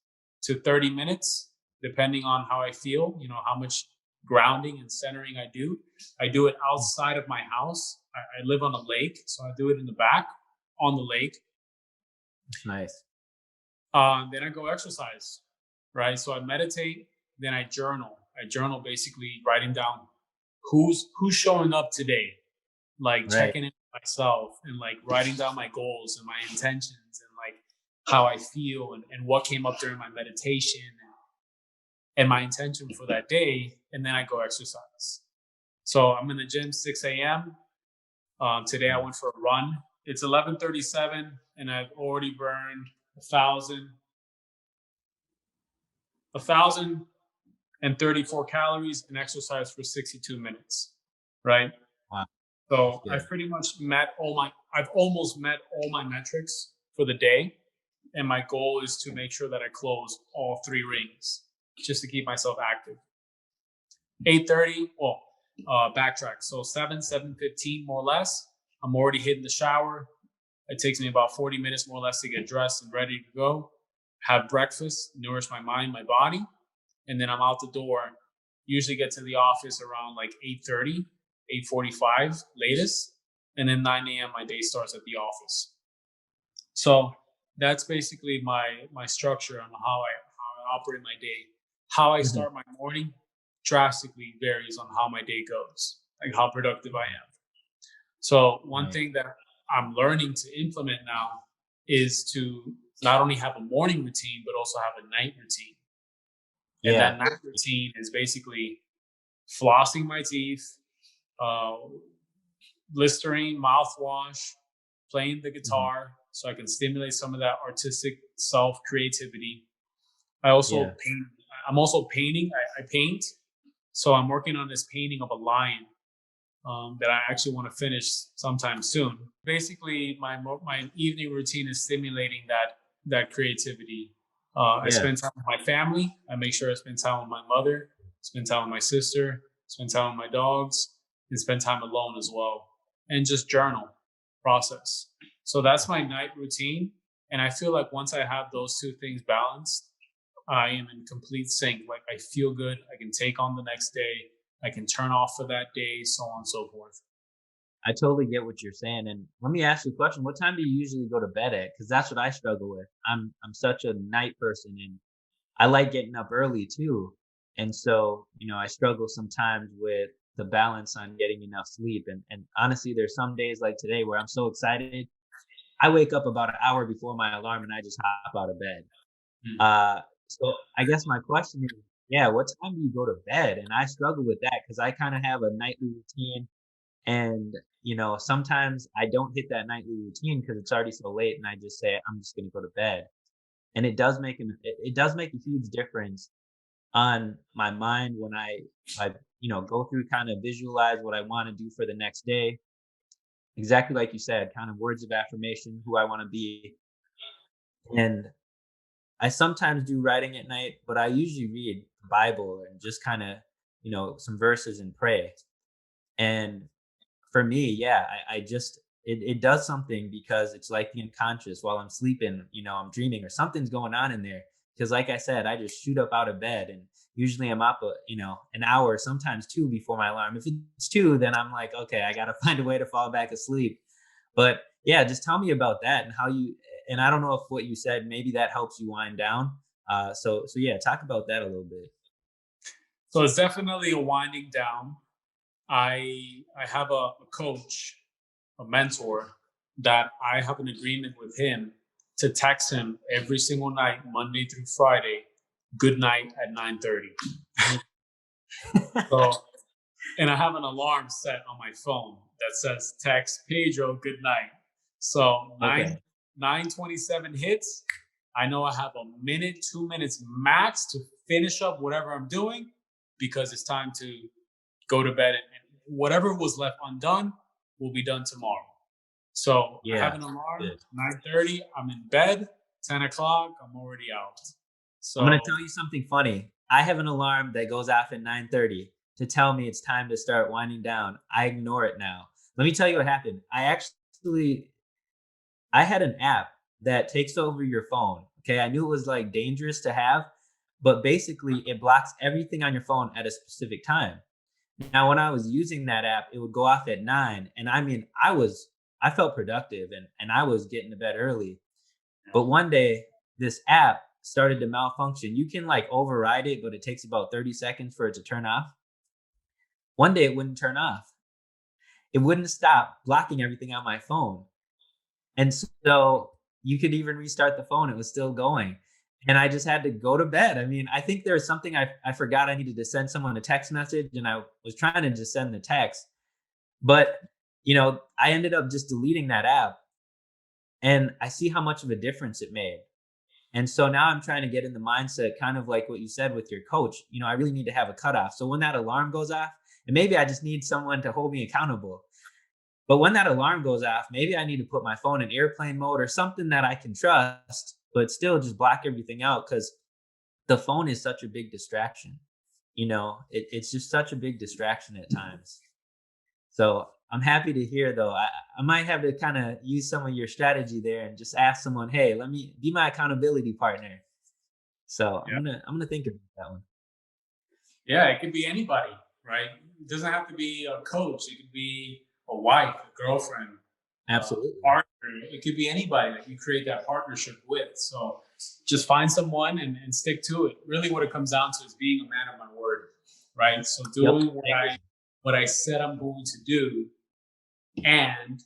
to 30 minutes, depending on how I feel, how much grounding and centering I do. I do it outside of my house. I live on a lake, so I do it in the back on the lake. That's nice. Then I go exercise, right? So I meditate, then I journal. I journal basically writing down who's showing up today, like checking in with myself and like writing down my goals and my intentions and like how I feel and what came up during my meditation and my intention for that day. And then I go exercise. So I'm in the gym 6 a.m. Today I went for a run. It's 11:37 and I've already burned 1,034 calories and exercise for 62 minutes, right? Wow. So I've pretty much I've almost met all my metrics for the day. And my goal is to make sure that I close all 3 rings just to keep myself active. 8:30, backtrack. So 7:15 more or less. I'm already hitting the shower. It takes me about 40 minutes more or less to get dressed and ready to go. Have breakfast, nourish my mind, my body. And then I'm out the door. Usually get to the office around like 8:30, 8:45 latest. And then 9 a.m. my day starts at the office. So that's basically my structure on how I operate my day. How I start my morning drastically varies on how my day goes, like how productive I am. So one thing that I'm learning to implement now is to not only have a morning routine, but also have a night routine. And that night routine is basically flossing my teeth, uh, Listerine, mouthwash, playing the Mhm. guitar so I can stimulate some of that artistic self creativity. I also Yeah. paint. I'm also painting. I paint. So I'm working on this painting of a lion that I actually want to finish sometime soon. Basically, my evening routine is stimulating that creativity. I Yeah. spend time with my family. I make sure I spend time with my mother, spend time with my sister, spend time with my dogs, and spend time alone as well, and just journal, process. So that's my night routine, and I feel like once I have those two things balanced, I am in complete sync. Like I feel good. I can take on the next day. I can turn off for that day, so on and so forth. I totally get what you're saying, and let me ask you a question. What time do you usually go to bed at? Because that's what I struggle with. I'm such a night person, and I like getting up early too. And so, I struggle sometimes with the balance on getting enough sleep. And honestly, there's some days like today where I'm so excited. I wake up about an hour before my alarm and I just hop out of bed. Mm. So I guess my question is, yeah, what time do you go to bed? And I struggle with that because I kind of have a nightly routine. And, sometimes I don't hit that nightly routine because it's already so late and I just say, I'm just going to go to bed. And it does make a huge difference on my mind when I go through, kind of visualize what I want to do for the next day. Exactly like you said, kind of words of affirmation, who I want to be. And I sometimes do writing at night, but I usually read the Bible and just kind of, some verses and pray. And for me, yeah, I just it does something because it's like the unconscious while I'm sleeping, I'm dreaming or something's going on in there. Because like I said, I just shoot up out of bed and usually I'm up, an hour, sometimes two before my alarm. If it's two, then I'm like, okay, I gotta find a way to fall back asleep. But yeah, just tell me about that and how you. And I don't know if what you said maybe that helps you wind down. So yeah, talk about that a little bit. So it's definitely a winding down. I have a coach, a mentor that I have an agreement with him to text him every single night, Monday through Friday, good night at 9:30. So and I have an alarm set on my phone that says text Pedro good night. So Okay. 9:27 hits. I know I have a minute, 2 minutes max to finish up whatever I'm doing because it's time to go to bed, and whatever was left undone will be done tomorrow. So I have Yeah. an alarm, Good. 9:30, I'm in bed, 10 o'clock, I'm already out. I'm gonna So tell you something funny. I have an alarm that goes off at 9:30 to tell me it's time to start winding down. I ignore it now. Let me tell you what happened. I had an app that takes over your phone. Okay, I knew it was like dangerous to have, but basically it blocks everything on your phone at a specific time. Now, when I was using that app, it would go off at 9, and I mean, I felt productive and I was getting to bed early. But one day, this app started to malfunction. You can like override it, but it takes about 30 seconds for it to turn off. One day, it wouldn't turn off. It wouldn't stop blocking everything on my phone. And so you could even restart the phone, it was still going. And I just had to go to bed. I mean, I think there was something I forgot I needed to send someone a text message, and I was trying to just send the text. But, I ended up just deleting that app, and I see how much of a difference it made. And so now I'm trying to get in the mindset, kind of like what you said with your coach. I really need to have a cutoff. So when that alarm goes off, and maybe I just need someone to hold me accountable. But when that alarm goes off, maybe I need to put my phone in airplane mode or something that I can trust, but still just block everything out because the phone is such a big distraction. It's just such a big distraction at times. So I'm happy to hear though. I might have to kind of use some of your strategy there and just ask someone, hey, let me be my accountability partner. So I'm yeah, gonna I'm gonna think about that one. yeah, it could be anybody, right? It doesn't have to be a coach. It could be a wife, a girlfriend, Absolutely. partner. It could be anybody that you create that partnership with. So just find someone and stick to it. Really, what it comes down to is being a man of my word, right? So Yep. doing I agree. what I said I'm going to do, and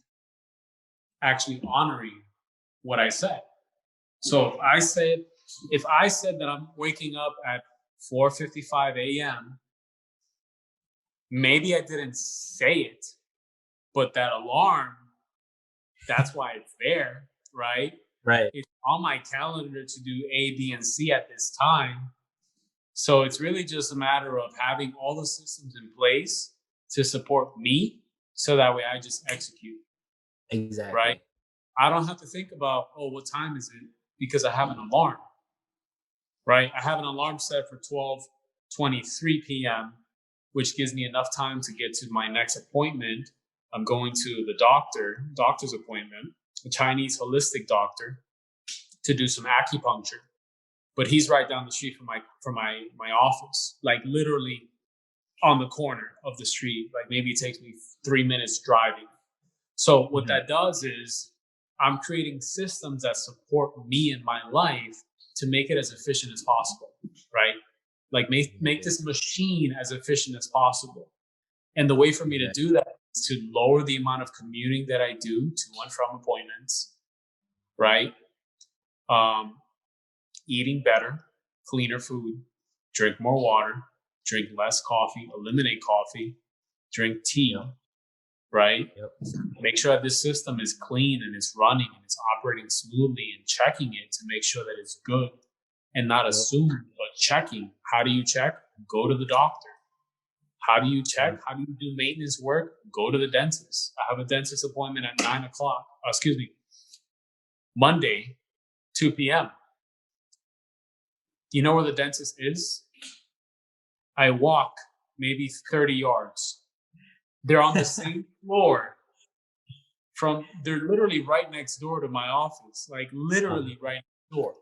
actually honoring what I said. So if I said that I'm waking up at 4:55 a.m. Maybe I didn't say it, but that alarm, that's why it's there, right? Right. It's on my calendar to do A, B, and C at this time. So it's really just a matter of having all the systems in place to support me so that way I just execute, right? Exactly. I don't have to think about, oh, what time is it? Because I have an alarm, right? I have an alarm set for 12:23 p.m., which gives me enough time to get to my next appointment. I'm going to the doctor's appointment, a Chinese holistic doctor, to do some acupuncture. But he's right down the street from my office, like literally on the corner of the street. Like maybe it takes me 3 minutes driving. So what Mhm. that does is I'm creating systems that support me in my life to make it as efficient as possible, right? Like make Exactly. this machine as efficient as possible. And the way for me to Exactly. do that is to lower the amount of commuting that I do to and from appointments, right? Um, Eating better, cleaner food, drink more water, drink less coffee, eliminate coffee, drink Yep. tea, right? Yep. Make sure that this system is clean and it's running and it's operating smoothly, and checking it to make sure that it's good, and not Yep. assuming, but checking. How do you check? Go to the doctor. How do you check? Yep. How do you do maintenance work? Go to the dentist. I have a dentist appointment at 9 o'clock. Excuse me, Monday, 2 p.m. You know where the dentist is? I walk maybe 30 yards. They're on the same floor they're literally right next door to my office, like literally right next door.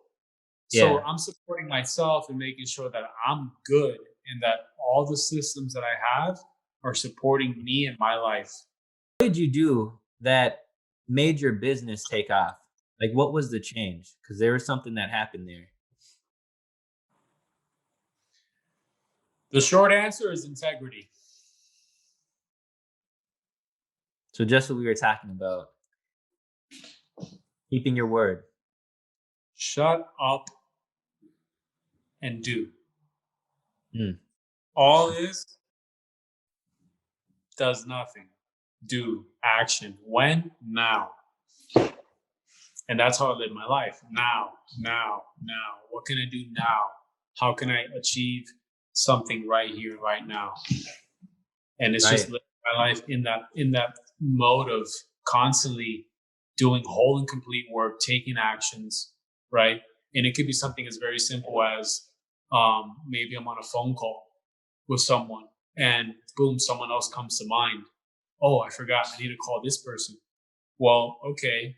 So Yeah. I'm supporting myself and making sure that I'm good and that all the systems that I have are supporting me in my life. What did you do that made your business take off? Like, what was the change? Because there was something that happened there. The short answer is integrity. So just what we were talking about, keeping your word. Shut up and do. Mm. All is does nothing. Do action. When? Now. And that's how I live my life. Now, now, now. What can I do now? How can I achieve something right here, right now? And it's just Right. living my life in that mode of constantly doing whole and complete work, taking actions, right? And it could be something as very simple as maybe I'm on a phone call with someone and boom, someone else comes to mind. Oh, I forgot. I need to call this person. Well, okay,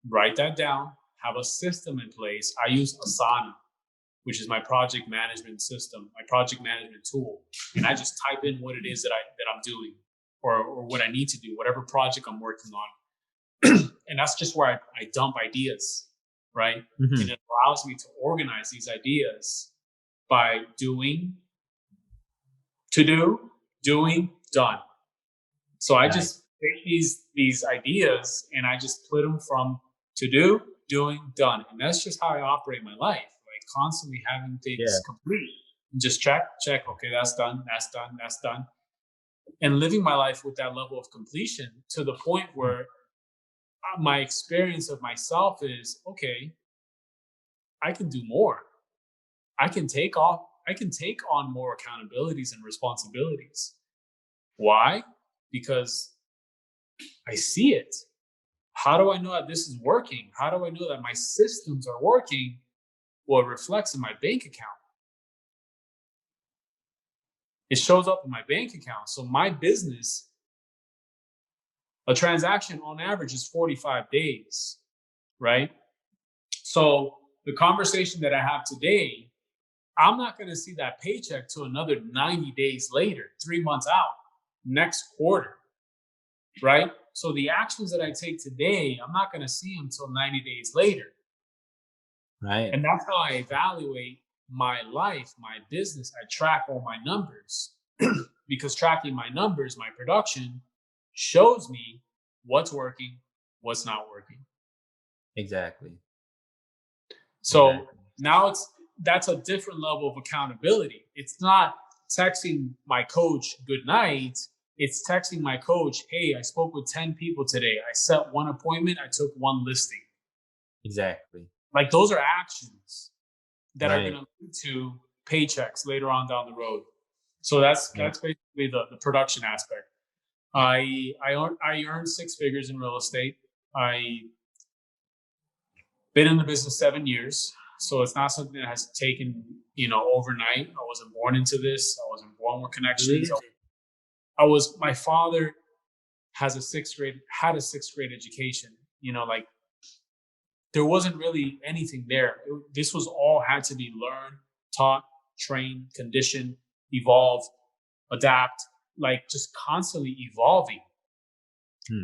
write that down, have a system in place. I use Asana, which is my project management system, my project management tool. And I just type in what it is that I'm doing, or what I need to do, whatever project I'm working on. And that's just where I dump ideas, right? And Mhm. it allows me to organize these ideas by doing, to do, doing, done. So I Nice. just take these ideas and I just put them from to do, doing, done. And that's just how I operate my life, like constantly having Yeah. things complete. Just check, check, okay, that's done, that's done, that's done. And living my life with that level of completion to the point Mm. where my experience of myself is okay, I can do more. I can take on more accountabilities and responsibilities. Why? Because I see it. How do I know that this is working? How do I know that my systems are working? Well, it reflects in my bank account. It shows up in my bank account. So my business, a transaction on average is 45 days, right? So the conversation that I have today, I'm not going to see that paycheck till another 90 days later, 3 months out, next quarter, right? So the actions that I take today, I'm not going to see until 90 days later. Right. And that's how I evaluate my life, my business. I track all my numbers because tracking my numbers, my production, shows me what's working, what's not working. Exactly. So Exactly. now that's a different level of accountability. It's not texting my coach good night. It's texting my coach, hey, I spoke with 10 people today. I set one appointment. I took one listing. Exactly. Like those are actions that are going Right. to lead to paychecks later on down the road. So that's Yeah. basically the production aspect. I earned six figures in real estate. I been in the business 7 years, so it's not something that has taken overnight. I wasn't born into this. I wasn't born with connections. I was. My father had a sixth grade education. Like there wasn't really anything there. This was all had to be learned, taught, trained, conditioned, evolve, adapt, like just constantly evolving. Hmm.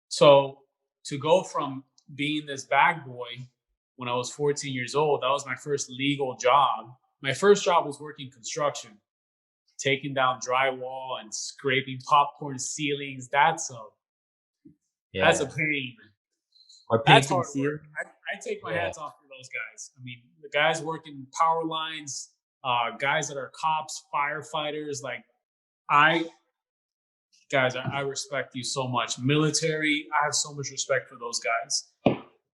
So to go from being this bag boy when I was 14 years old, that was my first legal job. My first job was working construction, taking down drywall and scraping popcorn ceilings. That's a Yeah. pain. Or That's painting hard work. ceiling. I take my Yeah. hats off for those guys. I mean, the guys working power lines, guys that are cops, firefighters. Like I, guys, I respect you so much. Military, I have so much respect for those guys.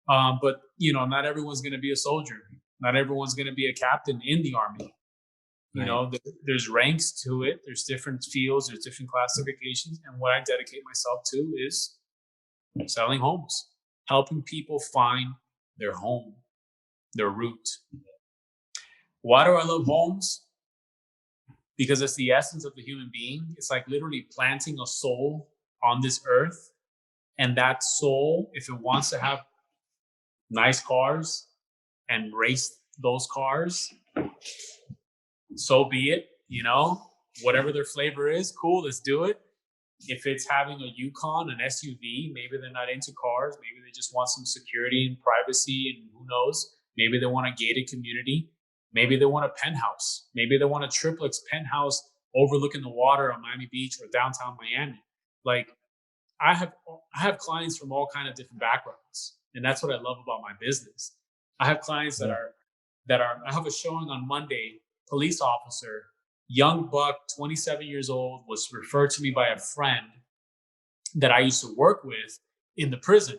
But not everyone's going to be a soldier. Not everyone's going to be a captain in the army. Right. There's ranks to it. There's different fields. There's different classifications. And what I dedicate myself to is selling homes, helping people find their home, their root. Why do I love homes? Because it's the essence of the human being. It's like literally planting a soul on this earth. And that soul, if it wants to have nice cars and race those cars, so be it. Whatever their flavor is, cool, let's do it. If it's having a Yukon, an SUV, maybe they're not into cars. Maybe they just want some security and privacy, and who knows? Maybe they want a gated community. Maybe they want a penthouse. Maybe they want a triplex penthouse overlooking the water on Miami Beach or downtown Miami. Like I have clients from all kind of different backgrounds, and that's what I love about my business. I have clients that Yeah. are. I have a showing on Monday. Police officer, young buck, 27 years old, was referred to me by a friend that I used to work with in the prison,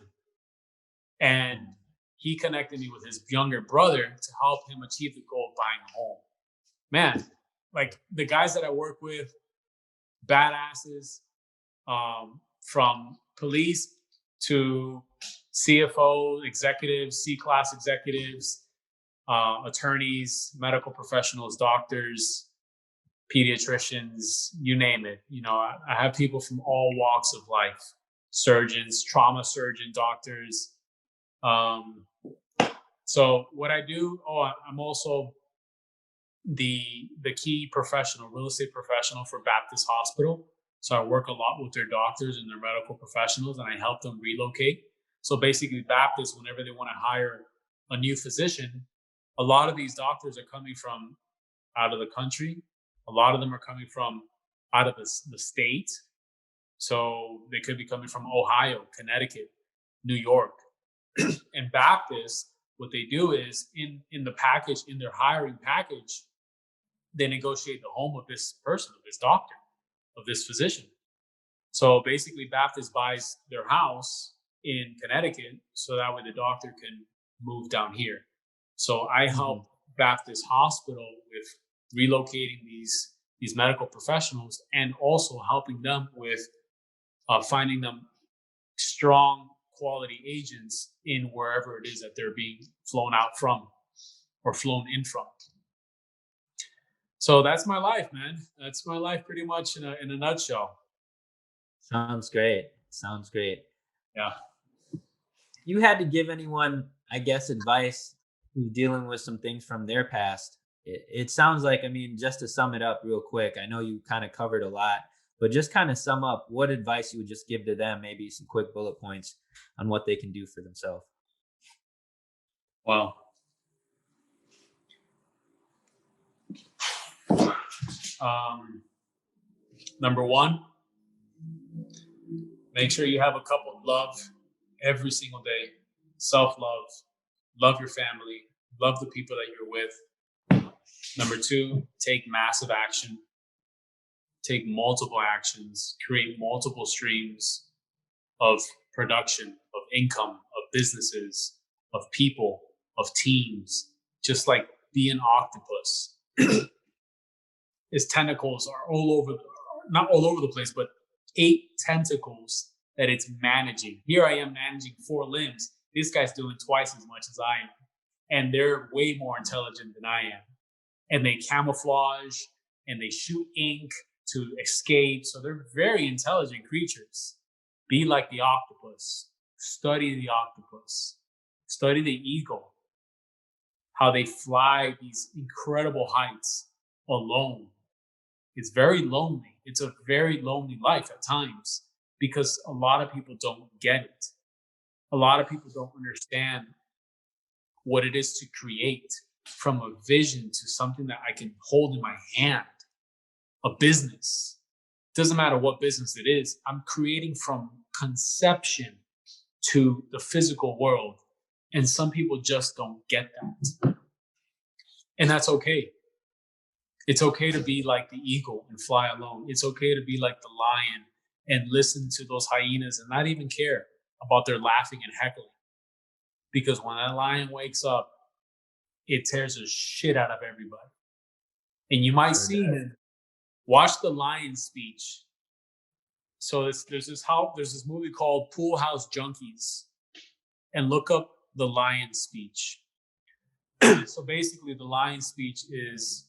and he connected me with his younger brother to help him achieve the goal of buying a home. Man, like the guys that I work with, badasses, from police to CFO executives, C-class executives, attorneys, medical professionals, doctors, pediatricians, you name it. I have people from all walks of life, surgeons, trauma surgeon, doctors. So what I do, I'm also the key professional, real estate professional for Baptist Hospital. So I work a lot with their doctors and their medical professionals, and I help them relocate. So basically, Baptist, whenever they want to hire a new physician, a lot of these doctors are coming from out of the country. A lot of them are coming from out of the state. So they could be coming from Ohio, Connecticut, New York. And Baptist, what they do is in the package, in their hiring package, they negotiate the home of this person, of this doctor, of this physician. So basically, Baptist buys their house in Connecticut so that way the doctor can move down here. So I help Baptist Hospital with relocating these medical professionals and also helping them with finding them strong quality agents in wherever it is that they're being flown out from or flown in from. So that's my life, man. That's my life pretty much in a nutshell. Sounds great. Sounds great. Yeah. You had to give anyone, I guess, advice who's dealing with some things from their past. It sounds like, I mean, just to sum it up real quick, I know you kind of covered a lot, but just kind of sum up what advice you would just give to them, maybe some quick bullet points on what they can do for themselves. Well, number one, make sure you have a cup of love every single day. Self-love, love your family, love the people that you're with. Number two, take massive action. take multiple actions, create multiple streams of production, of income, of businesses, of people, of teams, just like be an octopus. His tentacles are all over, not all over the place, but 8 tentacles that it's managing. Here I am managing 4 limbs. This guy's doing twice as much as I am. And they're way more intelligent than I am. And they camouflage and they shoot ink to escape. So they're very intelligent creatures. Be like the octopus. Study the octopus. Study the eagle. How they fly these incredible heights alone. It's very lonely. It's a very lonely life at times because a lot of people don't get it. A lot of people don't understand what it is to create from a vision to something that I can hold in my hand. A business. Doesn't matter what business it is. I'm creating from conception to the physical world. And some people just don't get that. And that's okay. It's okay to be like the eagle and fly alone. It's okay to be like the lion and listen to those hyenas and not even care about their laughing and heckling. Because when that lion wakes up, it tears the shit out of everybody. And you might see him. Watch the lion speech. So there's this movie called Pool House Junkies, and look up the lion speech. So basically, the lion speech is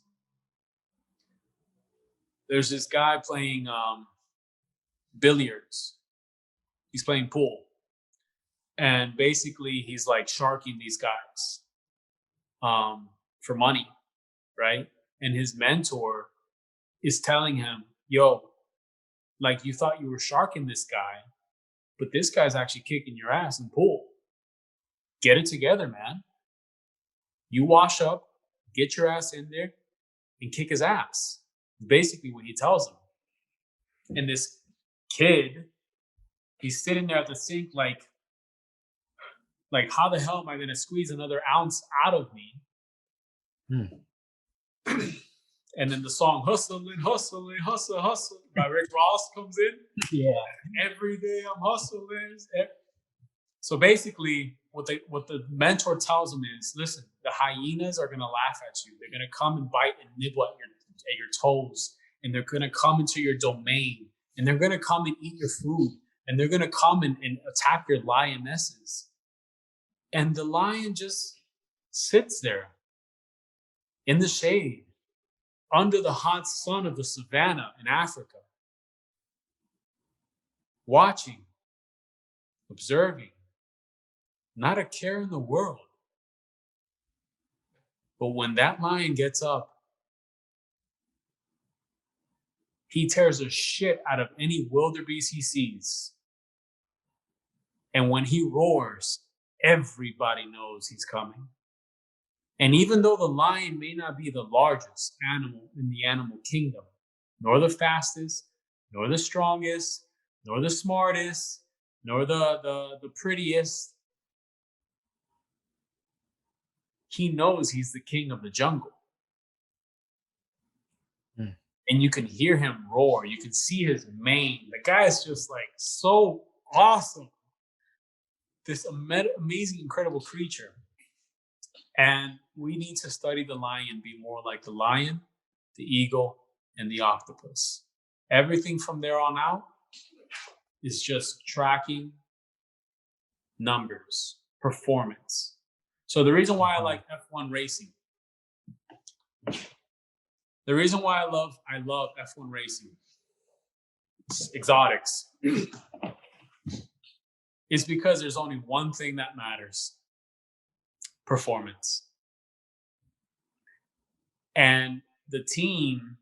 there's this guy playing billiards. He's playing pool, and basically he's like sharking these guys for money, right? And his mentor is telling him, yo, like you thought you were sharking this guy, but this guy's actually kicking your ass in pool. Get it together, man. You wash up, get your ass in there, and kick his ass. Basically what he tells him. And this kid, he's sitting there at the sink like how the hell am I going to squeeze another ounce out of me? And then the song Hustling, Hustling, Hustle, Hustle by Rick Ross comes in. Yeah. Every day I'm hustling. So basically what the mentor tells him is, listen, the hyenas are going to laugh at you. They're going to come and bite and nibble at your toes. And they're going to come into your domain. And they're going to come and eat your food. And they're going to come and attack your lionesses. And the lion just sits there in the shade, under the hot sun of the savannah in Africa, watching, observing, not a care in the world. But when that lion gets up, he tears the shit out of any wildebeest he sees. And when he roars, everybody knows he's coming. And even though the lion may not be the largest animal in the animal kingdom, nor the fastest, nor the strongest, nor the smartest, nor the prettiest, he knows he's the king of the jungle. And you can hear him roar. You can see his mane. The guy is just like so awesome. This amazing, incredible creature. And we need to study the lion, be more like the lion, the eagle, and the octopus. Everything from there on out is just tracking numbers, performance. So the reason why I like F1 racing, the reason why I love F1 racing, exotics, is because there's only one thing that matters: performance. And the team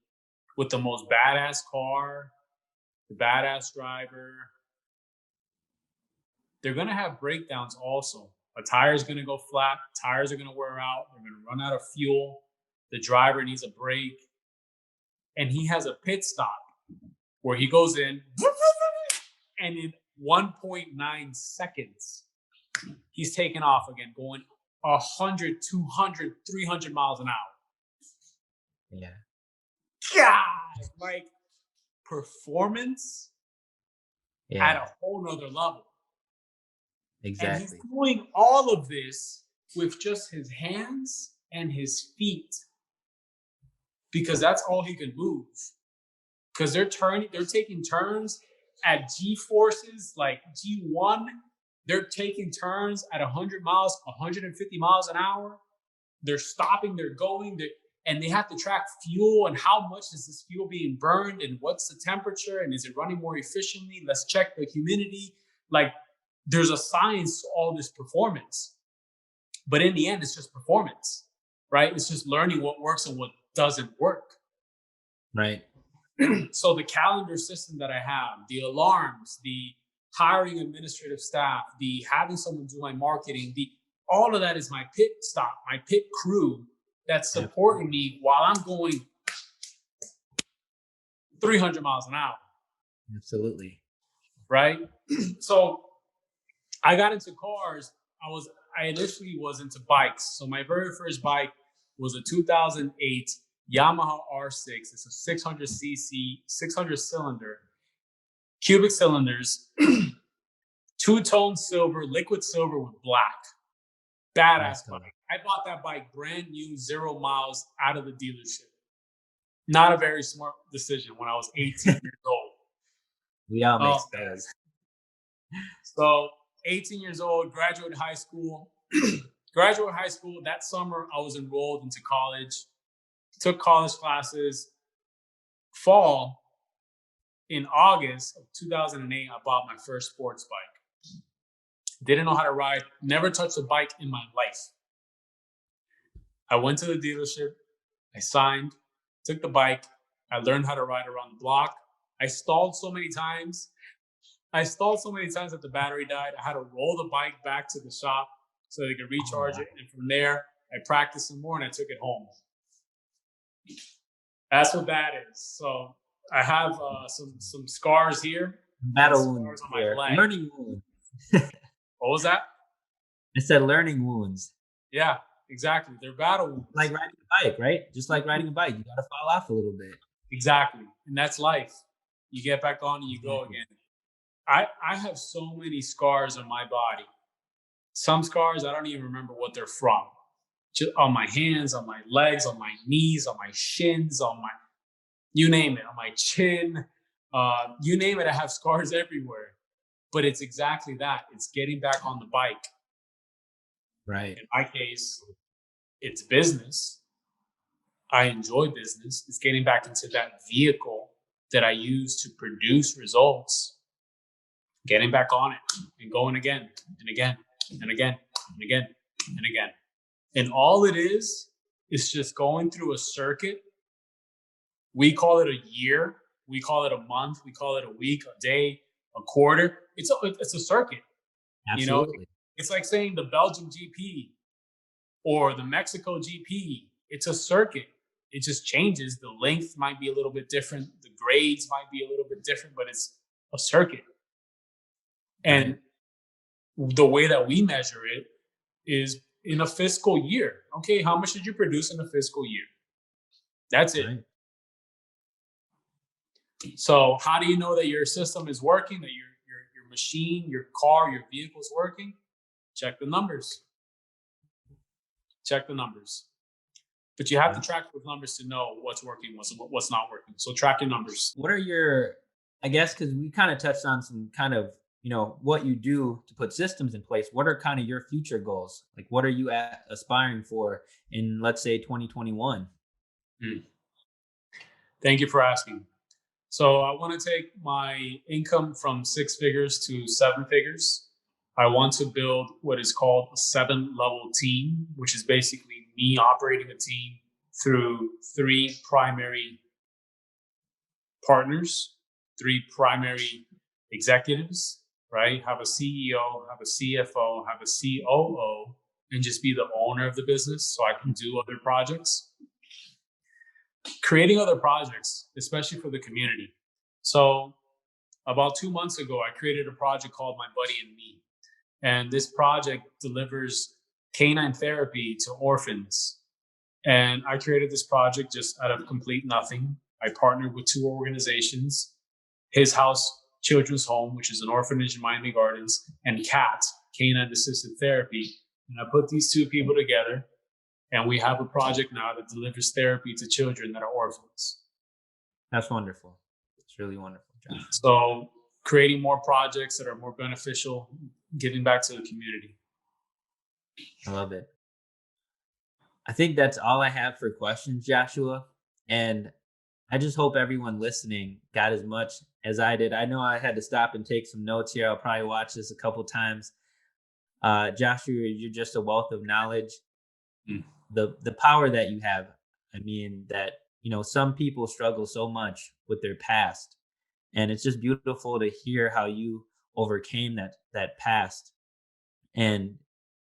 with the most badass car, the badass driver, they're going to have breakdowns also. A tire's going to go flat, tires are going to wear out, they're going to run out of fuel, the driver needs a break, and he has a pit stop where he goes in, and in 1.9 seconds, he's taken off again, going 100, 200, 300 miles an hour. Yeah. God, like, performance at Yeah, a whole nother level. And he's exactly. doing all of this with just his hands and his feet because that's all he can move. Because they're taking turns at G forces like G1. They're taking turns at 100 miles, 150 miles an hour. They're stopping, they're going, and they have to track fuel and how much is this fuel being burned and what's the temperature and is it running more efficiently? Let's check the humidity. Like there's a science to all this performance. But in the end, it's just performance, right? It's just learning what works and what doesn't work. Right. So the calendar system that I have, the alarms, the hiring administrative staff, the having someone do my marketing, the all of that is my pit stop, my pit crew that's supporting me while I'm going 300 miles an hour, Absolutely. right? So I got into cars. I initially was into bikes. So my very first bike was a 2008 Yamaha R6. It's a 600cc, 600 cylinder, cubic cylinders, two-tone silver, liquid silver with black. Badass bike. I bought that bike brand new, 0 miles out of the dealership. Not a very smart decision when I was 18 years old. We all make Oh, spares. So 18 years old, graduated high school. Graduated high school. That summer, I was enrolled into college, took college classes. Fall, in August of 2008, I bought my first sports bike. Didn't know how to ride, never touched a bike in my life. I went to the dealership, I signed, took the bike, I learned how to ride around the block. I stalled so many times. That the battery died. I had to roll the bike back to the shop so they could recharge it. And from there, I practiced some more and I took it home. That's what that is. So I have some scars here. Battle wounds Scars on my here. leg. Learning wounds. What was that? I said learning wounds. Yeah, exactly. They're battle wounds. Like riding a bike, right? Just like riding a bike, you got to fall off a little bit. Exactly. And that's life. You get back on and you go again. I have so many scars on my body. Some scars, I don't even remember what they're from. Just on my hands, on my legs, on my knees, on my shins, you name it, on my chin. You name it, I have scars everywhere. But it's exactly that. It's getting back on the bike. Right. In my case, it's business. I enjoy business. It's getting back into that vehicle that I use to produce results. Getting back on it and going again and again and again and again and again. And all it is just going through a circuit. We call it a year. We call it a month. We call it a week, a day, a quarter. It's a circuit. Absolutely. You know, it's like saying the Belgium GP or the Mexico GP. It's a circuit. It just changes. The length might be a little bit different. The grades might be a little bit different, but it's a circuit. And the way that we measure it is in a fiscal year. Okay, how much did you produce in a fiscal year? That's it. Right. So how do you know that your system is working, that your machine, your car, your vehicle is working? Check the numbers. Check the numbers. But you have to track those numbers to know what's working, what's not working. So track your numbers. What are your, I guess, because we kind of touched on some kind of, what you do to put systems in place. What are kind of your future goals? Like, what are you aspiring for in, let's say, 2021? Thank you for asking. So I want to take my income from 6 figures to 7 figures. I want to build what is called a 7-level team, which is basically me operating a team through 3 primary partners, 3 primary executives, right? Have a CEO, have a CFO, have a COO, and just be the owner of the business so I can do other projects. Creating other projects, especially for the community. So about 2 months ago, I created a project called My Buddy and Me. And this project delivers canine therapy to orphans. And I created this project just out of complete nothing. I partnered with 2 organizations his house children's home, which is an orphanage in Miami Gardens, and CAT, canine assisted therapy. And I put these two people together, and we have a project now that delivers therapy to children that are orphans. That's wonderful. It's really wonderful, Josh. So creating more projects that are more beneficial, giving back to the community. I love it. I think that's all I have for questions, Joshua. And I just hope everyone listening got as much as I did. I know I had to stop and take some notes here. I'll probably watch this a couple times. Joshua, you're just a wealth of knowledge. The power that you have. I mean, that, some people struggle so much with their past. And it's just beautiful to hear how you overcame that past. And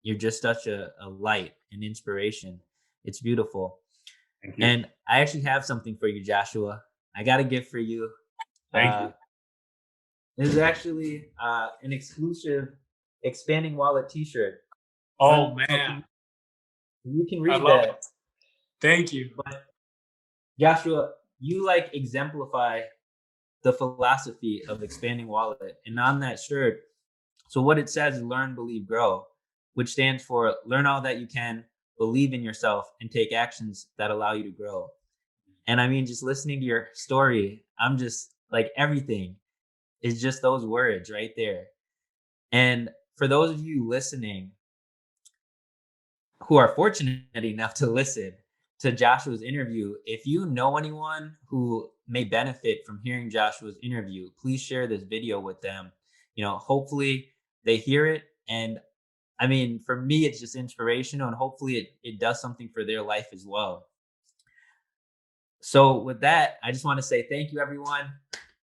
you're just such a light and inspiration. It's beautiful. Thank you. And I actually have something for you, Joshua. I got a gift for you. Thank you. This is actually an exclusive Expanding Wallet t-shirt. Oh, man. You can read love that. it. Thank you. But Joshua, you exemplify the philosophy of Expanding Wallet. And on that shirt, so what it says is learn, believe, grow, which stands for learn all that you can, believe in yourself, and take actions that allow you to grow. And I mean, just listening to your story, I'm just everything is just those words right there. And for those of you listening who are fortunate enough to listen to Joshua's interview, if you know anyone who may benefit from hearing Joshua's interview, please share this video with them. Hopefully they hear it. And I mean, for me, it's just inspirational, and hopefully it does something for their life as well. So with that, I just want to say thank you, everyone.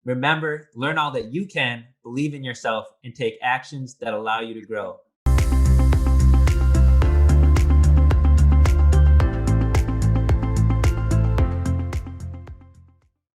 Remember, learn all that you can, believe in yourself, and take actions that allow you to grow.